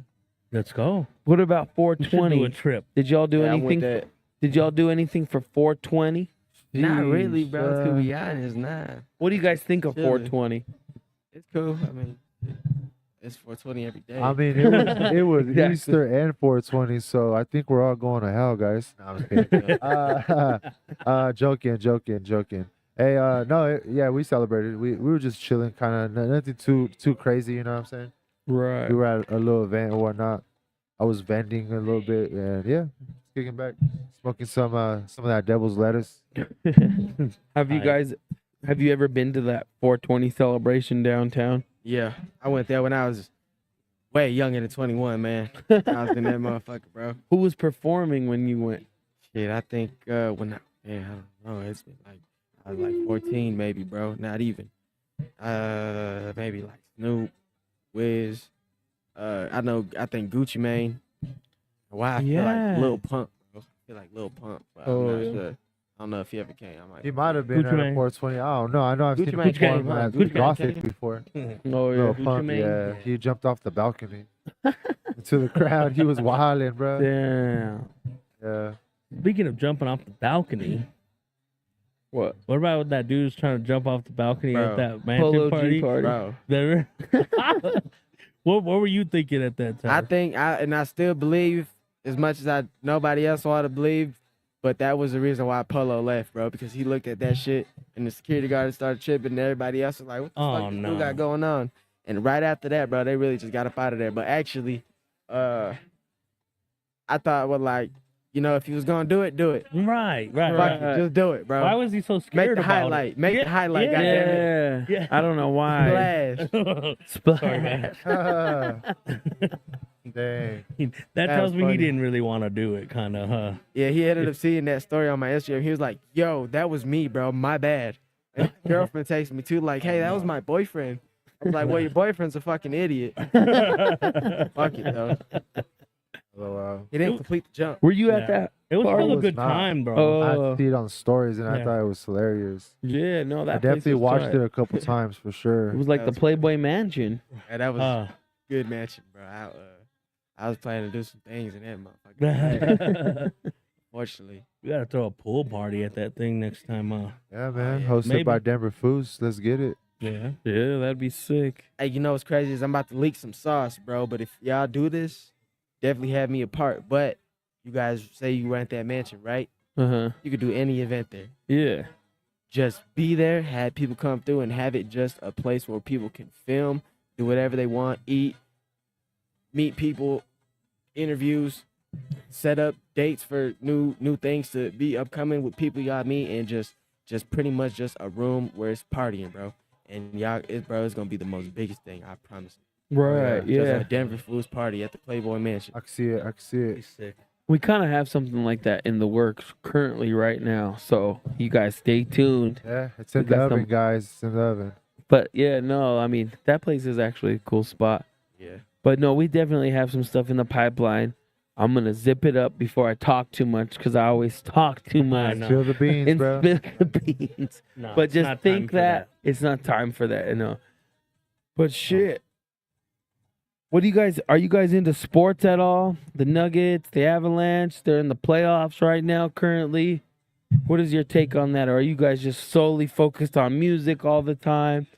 Let's go. What about We should do 420? a trip. Did y'all do Yeah, I went anything? that. Did y'all do anything for 420? Not really, bro. Sheesh, To be honest, nah. What do you guys think of Chilling. 420? It's cool. I mean, it's 420 every day. I mean, it was Exactly. Easter and 420, so I think we're all going to hell, guys. No, I'm just kidding. Joking. Hey, yeah, we celebrated. We were just chilling, kind of nothing too crazy. You know what I'm saying? Right. We were at a little event or whatnot. I was vending a little bit, and yeah, kicking back, smoking some of that devil's lettuce. Have you ever been to that 420 celebration downtown? Yeah, I went there when I was way younger than 21, man. I was in that motherfucker, bro. Who was performing when you went? Shit, I think I don't know. It's been like I was like 14, maybe, bro. Not even. Maybe like Snoop, Wiz. I think Gucci Mane. Why I feel Yeah. like Lil Pump, bro. I feel like Lil Pump. But Oh, I'm not yeah. sure. I don't know if he ever came. I might. He might have been Gucci at a Mane. 420. I don't know. I know I've Gucci seen Mane him perform came, huh? at Gucci Mane Gothic came. before. Oh yeah. Lil Gucci Pump, Mane? yeah, he jumped off the balcony to the crowd. He was wilding, bro. Damn. Yeah. Speaking of jumping off the balcony, What? What about that dude who's trying to jump off the balcony Bro. at that mansion Polo party? G party. Bro. There- what were you thinking at that time? I think I still believe as much as nobody else ought to believe, but that was the reason why Polo left, bro, because he looked at that shit and the security guard started tripping and everybody else was like, what the fuck this dude got going on? And right after that, bro, they really just got up out of there. But actually, I thought, well, like, you know, if he was gonna do it, do it. Right. Fuck it, just do it, bro. Why was he so scared Make the about highlight. it? Make the highlight, goddamn it. Yeah. I don't know why. Splash. Splash. Dang. That That tells was me funny. he didn't really want to do it, kind of, huh? Yeah, he ended up seeing that story on my Instagram. He was like, yo, that was me, bro. My bad. And my girlfriend texted me too, like, hey, that was my boyfriend. I was like, well, your boyfriend's a fucking idiot. Fuck it, though. Oh, wow. He didn't complete the jump. Were you at that? It was party? still a was good not. time, bro. Oh. I see it on stories, and I Yeah. thought it was hilarious. Yeah, no, that I place definitely was watched tight. it a couple times for sure. It was like That the was Playboy Mansion. Yeah, that was Uh, good matching, bro. I was planning to do some things in that motherfucker. Fortunately. we gotta throw a pool party at that thing next time, Yeah, man. yeah. Hosted Maybe. by Denver Foos. Let's get it. yeah. Yeah, that'd be sick. Hey, you know what's crazy is I'm about to leak some sauce, bro. But if y'all do this, definitely have me a part. But you guys say you rent that mansion, right? Uh-huh. You could do any event there. Yeah. Just be there, have people come through, and have it just a place where people can film, do whatever they want, eat, meet people, interviews, set up dates for new things to be upcoming with people y'all meet, and just pretty much just a room where it's partying, bro. And y'all, it's gonna be the most biggest thing, I promise. Right, Just yeah. a Denver Foos party at the Playboy Mansion. I can see it. I can see it. He's sick. We kind of have something like that in the works currently right now. So you guys stay tuned. Yeah, it's in We the got oven, some- guys. It's in the oven. But yeah, no, I mean, that place is actually a cool spot. Yeah. But no, we definitely have some stuff in the pipeline. I'm going to zip it up before I talk too much because I always talk too much. know. Spill the beans, And bro. spill the beans. No, But it's just not think time for that it's not time for that, you know. But shit. What do you guys, are you guys into sports at all? The Nuggets, the Avalanche, they're in the playoffs right now currently. What is your take on that? Or are you guys just solely focused on music all the time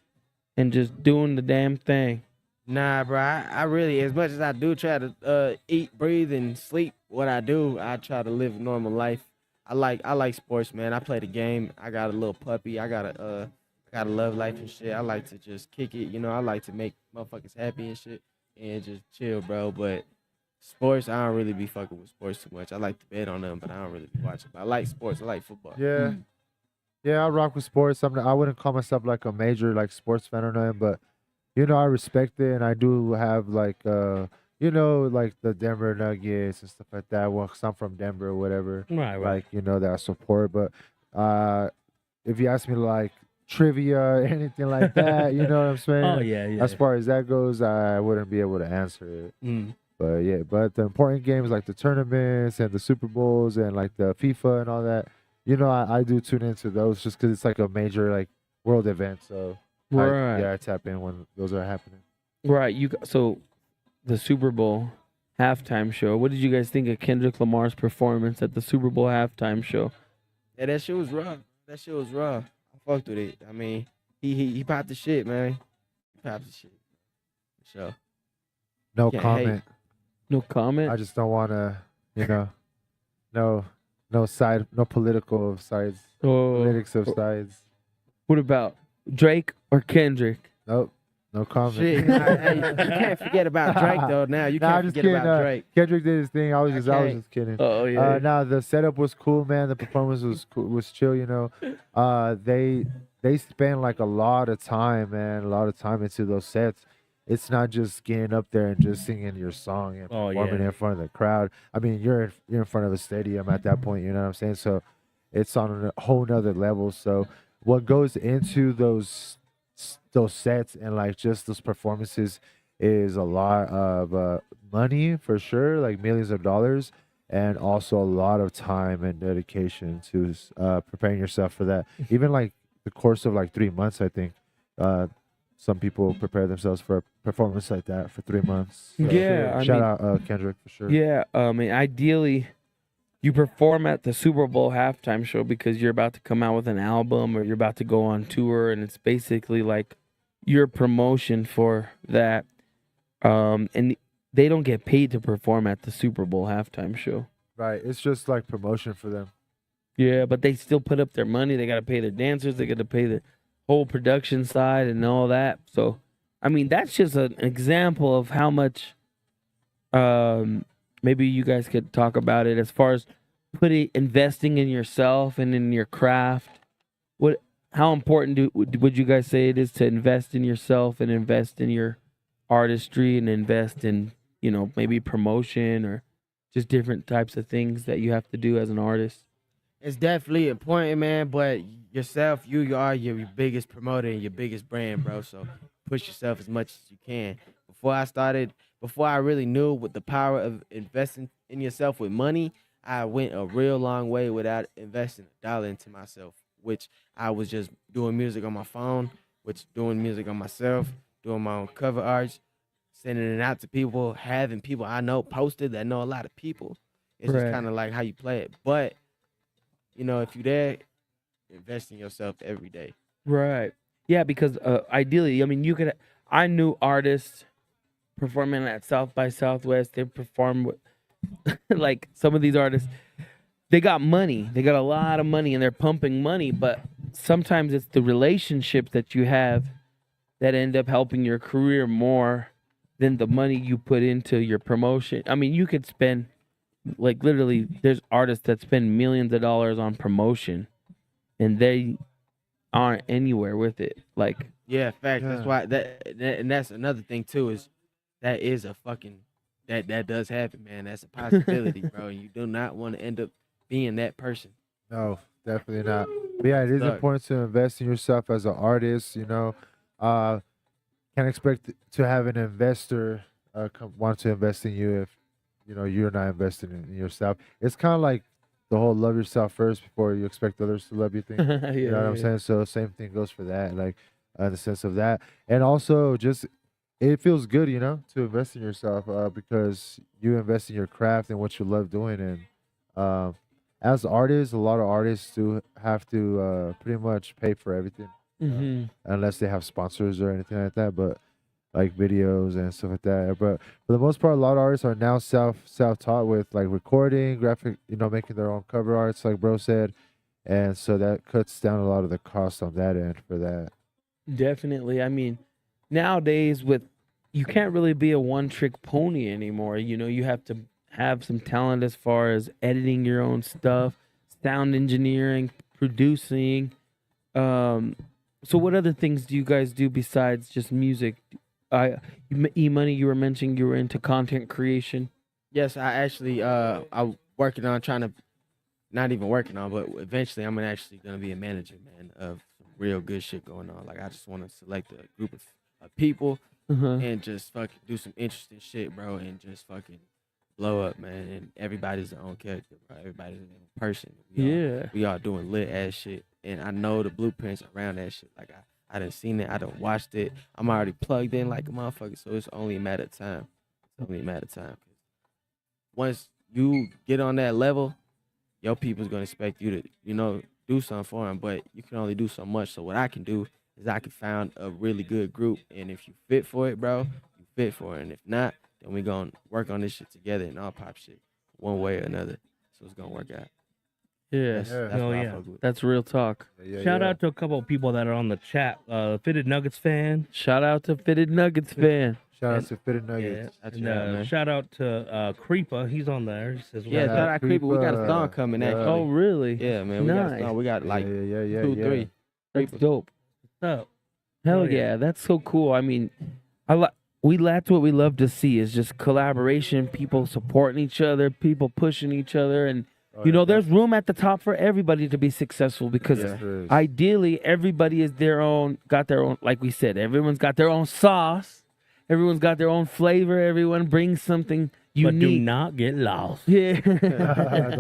and just doing the damn thing? Nah, bro. I really, as much as I do try to eat, breathe, and sleep what I do, I try to live a normal life. I like sports, man. I play the game. I got a little puppy. I got a love life and shit. I like to just kick it, you know. I like to make motherfuckers happy and shit and just chill, bro. But sports, I don't really be fucking with sports too much. I like to bet on them, but I don't really be watching. But I like sports. I like football. Yeah. Yeah, I rock with sports. I wouldn't call myself like a major like sports fan or nothing, but you know, I respect it, and I do have like you know, like the Denver Nuggets and stuff like that. Well, 'cause I'm from Denver or whatever. Right. Like, you know, that I support. But if you ask me like trivia or anything like that, you know what I'm saying? Oh, yeah. As far as that goes, I wouldn't be able to answer it. Mm. But yeah, but the important games like the tournaments and the Super Bowls and like the FIFA and all that, you know, I do tune into those just because it's like a major like world event. So Right. I tap in when those are happening. Right. So the Super Bowl halftime show. What did you guys think of Kendrick Lamar's performance at the Super Bowl halftime show? Yeah, that shit was rough. That shit was rough. I fucked with it. I mean, he popped the shit, man. He popped the shit. For sure. No Can't comment. No comment. I just don't want to, you know, no side, no political sides, politics of sides. What about Drake or Kendrick? Nope. No comment. Shit, hey, you can't forget about Drake though. Now you Nah, can't I'm just forget kidding. about Drake. Kendrick did his thing. I was just kidding. Oh yeah. Nah, the setup was cool, man. The performance was cool, was chill. You know, they spend like a lot of time, man, a lot of time into those sets. It's not just getting up there and just singing your song and performing in front of the crowd. I mean, you're in front of a stadium at that point. You know what I'm saying? So it's on a whole nother level. So what goes into those sets and like just those performances is a lot of money for sure, like millions of dollars, and also a lot of time and dedication to preparing yourself for that. Even like the course of like 3 months, I think some people prepare themselves for a performance like that for 3 months. So, Yeah, I shout mean- out Kendrick for sure. Yeah. I mean, ideally, you perform at the Super Bowl halftime show because you're about to come out with an album or you're about to go on tour, and it's basically like your promotion for that. And they don't get paid to perform at the Super Bowl halftime show. Right. It's just like promotion for them. Yeah, but they still put up their money. They got to pay their dancers. They got to pay the whole production side and all that. So, I mean, that's just an example of how much. Maybe you guys could talk about it as far as investing in yourself and in your craft. How important would you guys say it is to invest in yourself and invest in your artistry and invest in, maybe promotion or just different types of things that you have to do as an artist? It's definitely important, man, but yourself, you are your biggest promoter and your biggest brand, bro. So push yourself as much as you can. Before I really knew what the power of investing in yourself with money, I went a real long way without investing a dollar into myself, which I was just doing music on my phone, doing music on myself, doing my own cover arts, sending it out to people, having people I know posted that know a lot of people. It's just kind of like how you play it. But, if you're there, invest in yourself every day. Right. Yeah, because ideally, I mean, I knew artists performing at South by Southwest. They perform with, like some of these artists, they got money. They got a lot of money and they're pumping money, but sometimes it's the relationships that you have that end up helping your career more than the money you put into your promotion. I mean, you could spend, like, literally, there's artists that spend millions of dollars on promotion and they aren't anywhere with it. Like, yeah, fact. That's why and that's another thing too, is that is a fucking that does happen, man. That's a possibility, bro. You do not want to end up being that person. No, definitely not. But yeah, it is important to invest in yourself as an artist. Can't expect to have an investor want to invest in you if you're not investing in yourself. It's kind of like the whole love yourself first before you expect others to love you thing. You know what I'm saying? So same thing goes for that, like in the sense of that. And also just it feels good, to invest in yourself because you invest in your craft and what you love doing. And as artists, a lot of artists do have to pretty much pay for everything unless they have sponsors or anything like that. But like videos and stuff like that. But for the most part, a lot of artists are now self-taught with like recording, graphic, making their own cover arts, like bro said. And so that cuts down a lot of the cost on that end for that. Definitely. I mean, nowadays you can't really be a one-trick pony anymore. You have to have some talent as far as editing your own stuff, sound engineering, producing. So what other things do you guys do besides just music? E-Money, you were mentioning you were into content creation. Yes, I actually I'm working on not even working on, but eventually I'm actually gonna be a manager, man, of some real good shit going on. Like I just want to select a group of people and just fucking do some interesting shit, bro, and just fucking blow up, man. And everybody's their own character, bro. Everybody's their own person. We all doing lit ass shit, and I know the blueprints around that shit. Like I done seen it, I done watched it. I'm already plugged in like a motherfucker, so it's only a matter of time. Once you get on that level, your people's gonna expect you to, do something for them, but you can only do so much. So what I can do is I can find a really good group, and if you fit for it, bro, you fit for it. And if not, then we gonna work on this shit together and all pop shit one way or another. So it's gonna work out. Yeah, that's real talk. Shout out to a couple of people that are on the chat. Fitted Nuggets fan. Shout out to Fitted Nuggets fan. Shout out to Fitted Nuggets. And, shout out to Creeper. He's on there. He says, shout out Creeper. We got a song coming actually. Oh, really? Yeah, man. We got a song. We got like 2, 3. That's dope. What's up? Hell yeah, that's so cool. I mean, that's what we love to see is just collaboration, people supporting each other, people pushing each other, and there's room at the top for everybody to be successful because ideally everybody is got their own, like we said, everyone's got their own sauce. Everyone's got their own flavor. Everyone brings something unique. But do not get lost. Yeah.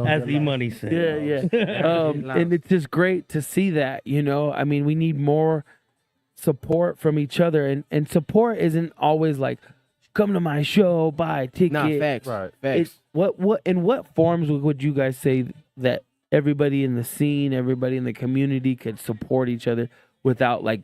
As E-Money said. Yeah. And it's just great to see that, I mean, we need more support from each other. And support isn't always like come to my show, buy a ticket. Nah, facts. Right. Facts. In what forms would you guys say that everybody in the scene, everybody in the community could support each other without like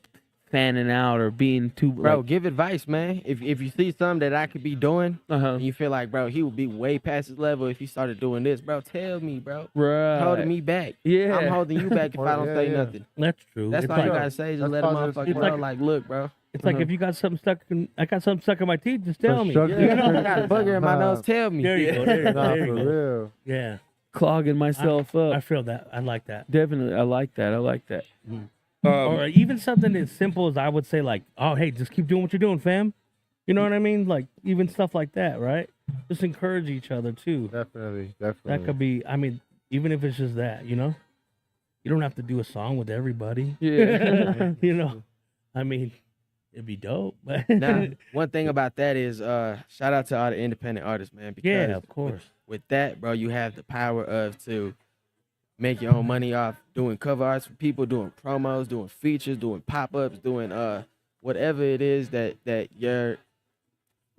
fanning out or being too Bro, like, give advice, man. If you see something that I could be doing, and you feel like, bro, he would be way past his level if he started doing this, bro, tell me, bro. right. Holding me back. Yeah. I'm holding you back if I don't say nothing. That's true. That's It's all you like- gotta say. Just That's let a positive. motherfucker It's know, like- like, look, bro. It's like if you got something stuck in, I got something stuck in my teeth, just tell me. Constructive Yeah, I got a booger in my nose, tell me. There you go. There you go. Nah, There you for go. real. Yeah. clogging myself I up. feel that. I like that. Definitely, I like that. I like that. Or even something as simple as I would say, like, oh, hey, just keep doing what you're doing, fam. You know what I mean? Like, even stuff like that, right? Just encourage each other, too. Definitely. That could be, I mean, even if it's just that, you know? You don't have to do a song with everybody. Yeah. You know? I mean, it'd be dope. But Now, one thing about that is, shout out to all the independent artists, man. Because yeah, of course. with that, bro, you have the power of to make your own money off doing cover arts for people, doing promos, doing features, doing pop-ups, doing whatever it is that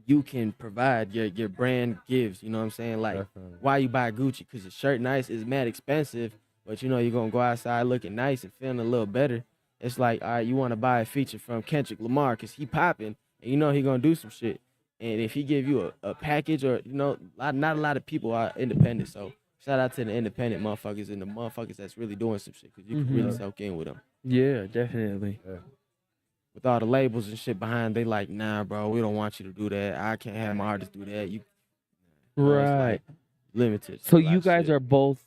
you can provide, your brand gives. You know what I'm saying? Like, Definitely. why you buy Gucci? Because your shirt nice is mad expensive, but you know you're gonna go outside looking nice and feeling a little better. It's like, all right, you want to buy a feature from Kendrick Lamar because he popping, and you know he gonna do some shit. And if he give you a package, or you know, not a lot of people are independent, so shout out to the independent motherfuckers and the motherfuckers that's really doing some shit, because you can really soak in with them. Yeah, definitely. With all the labels and shit behind, they like, nah, bro, we don't want you to do that. I can't have my artists do that. You know, it's Right. like limited. So you guys are both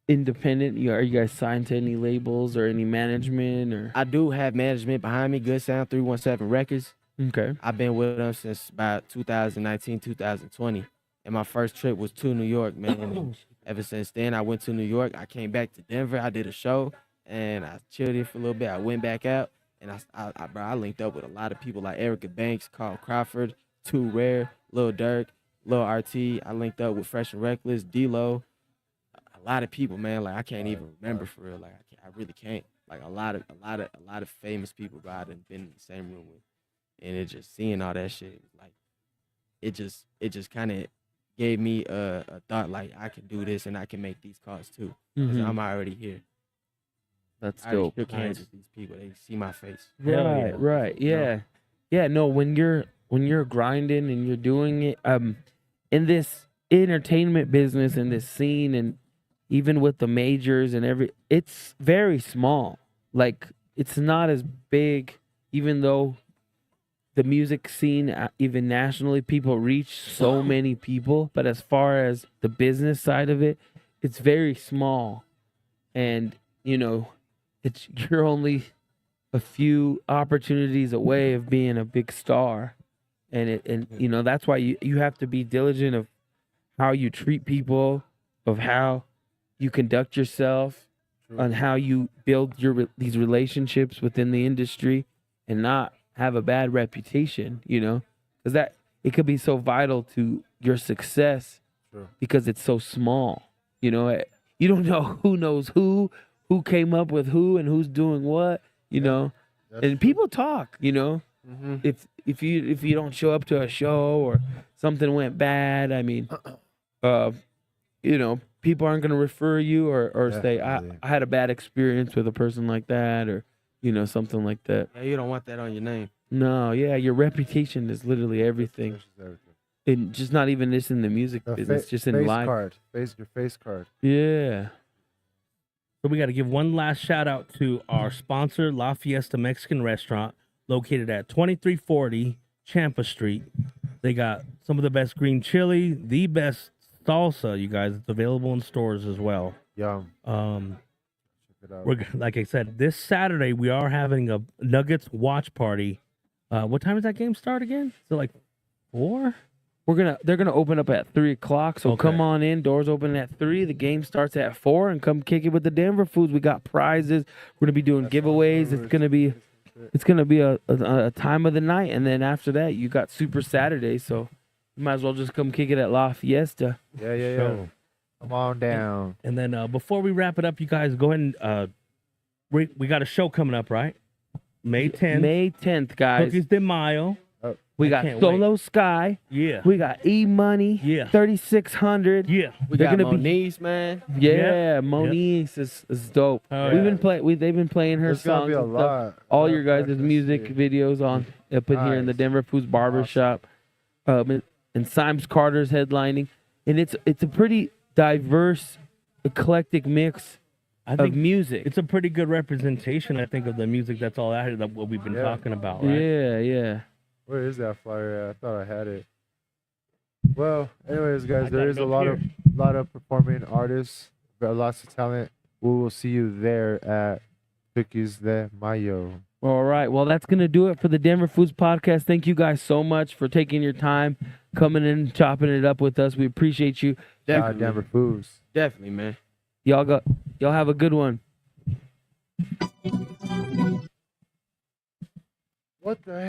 independent. Are you guys signed to any labels or any management or? I do have management behind me. Good Sound 317 Records. Okay. I've been with them since about 2019, 2020. And my first trip was to New York, man. And ever since then, I went to New York. I came back to Denver. I did a show, and I chilled here for a little bit. I went back out, and I linked up with a lot of people like Erica Banks, Carl Crawford, Too Rare, Lil Durk, Lil RT. I linked up with Fresh and Reckless, D-Lo. A lot of people, man. Like, I can't even remember for real. Like, I really can't. Like, a lot of famous people, bro, I've been in the same room with. And it just seeing all that shit, like, it just kind of gave me a thought, like, I can do this and I can make these calls too, because I'm already here. That's I already dope. shook hands with these people. They see my face. Right, right. Yeah. Yeah, no, when you're grinding and you're doing it in this entertainment business, in this scene, and even with the majors and it's very small. Like, it's not as big, even though the music scene, even nationally, people reach so many people, but as far as the business side of it, it's very small. And, you know, you're only a few opportunities away of being a big star. And you know, that's why you have to be diligent of how you treat people, of how you conduct yourself, on how you build these relationships within the industry, and not have a bad reputation, you know, because that it could be so vital to your success. Because it's so small, you know. You don't know who knows who came up with who, and who's doing what, you know. And people talk, you know. If you don't show up to a show or something went bad, I mean, you know, people aren't gonna refer you or say I had a bad experience with a person like that, or you know, something like that. Yeah, you don't want that on your name. No, yeah, your reputation is literally everything. And just not even this in the music business, just in face life. Card. Your face card. Yeah. So we got to give one last shout out to our sponsor, La Fiesta Mexican Restaurant, located at 2340 Champa Street. They got some of the best green chili, the best salsa, you guys. It's available in stores as well. Yum. Like I said, this Saturday we are having a Nuggets watch party. What time does that game start again? Is it like 4? They're gonna open up at 3:00. So come on in. Doors open at 3. The game starts at 4, and come kick it with the Denver Foos. We got prizes. We're gonna be doing giveaways. It's gonna be a time of the night, and then after that you got Super Saturday. So you might as well just come kick it at La Fiesta. Yeah. Come on down. And then before we wrap it up, you guys go ahead and we got a show coming up, right? May 10th. May 10th, guys. Cookies de Mayo. We I got can't Solo Sky. Yeah. We got E Money. Yeah. 3600. Yeah. We They're got gonna be- Moniz, man. Yeah, Moniz is dope. Oh, We've yeah. been playing. They've been playing her There's gonna songs be a and stuff. lot. All lot your of guys' practice, music yeah. videos on up in here in the Nice. Denver Foos Barbershop. And Symes Carter's headlining, and it's a pretty diverse, eclectic mix of music. It's a pretty good representation, I think, of the music that's all out here, that what we've been talking about, right? Yeah. Where is that flyer at? I thought I had it. Well, anyways, guys, there got is it a up lot of performing artists, lots of talent. We will see you there at Cookies de Mayo. All right. Well, that's going to do it for the Denver Foods Podcast. Thank you guys so much for taking your time, coming in, chopping it up with us. We appreciate you. Definitely. Denver Foods. Definitely, man. Y'all have a good one. What the heck?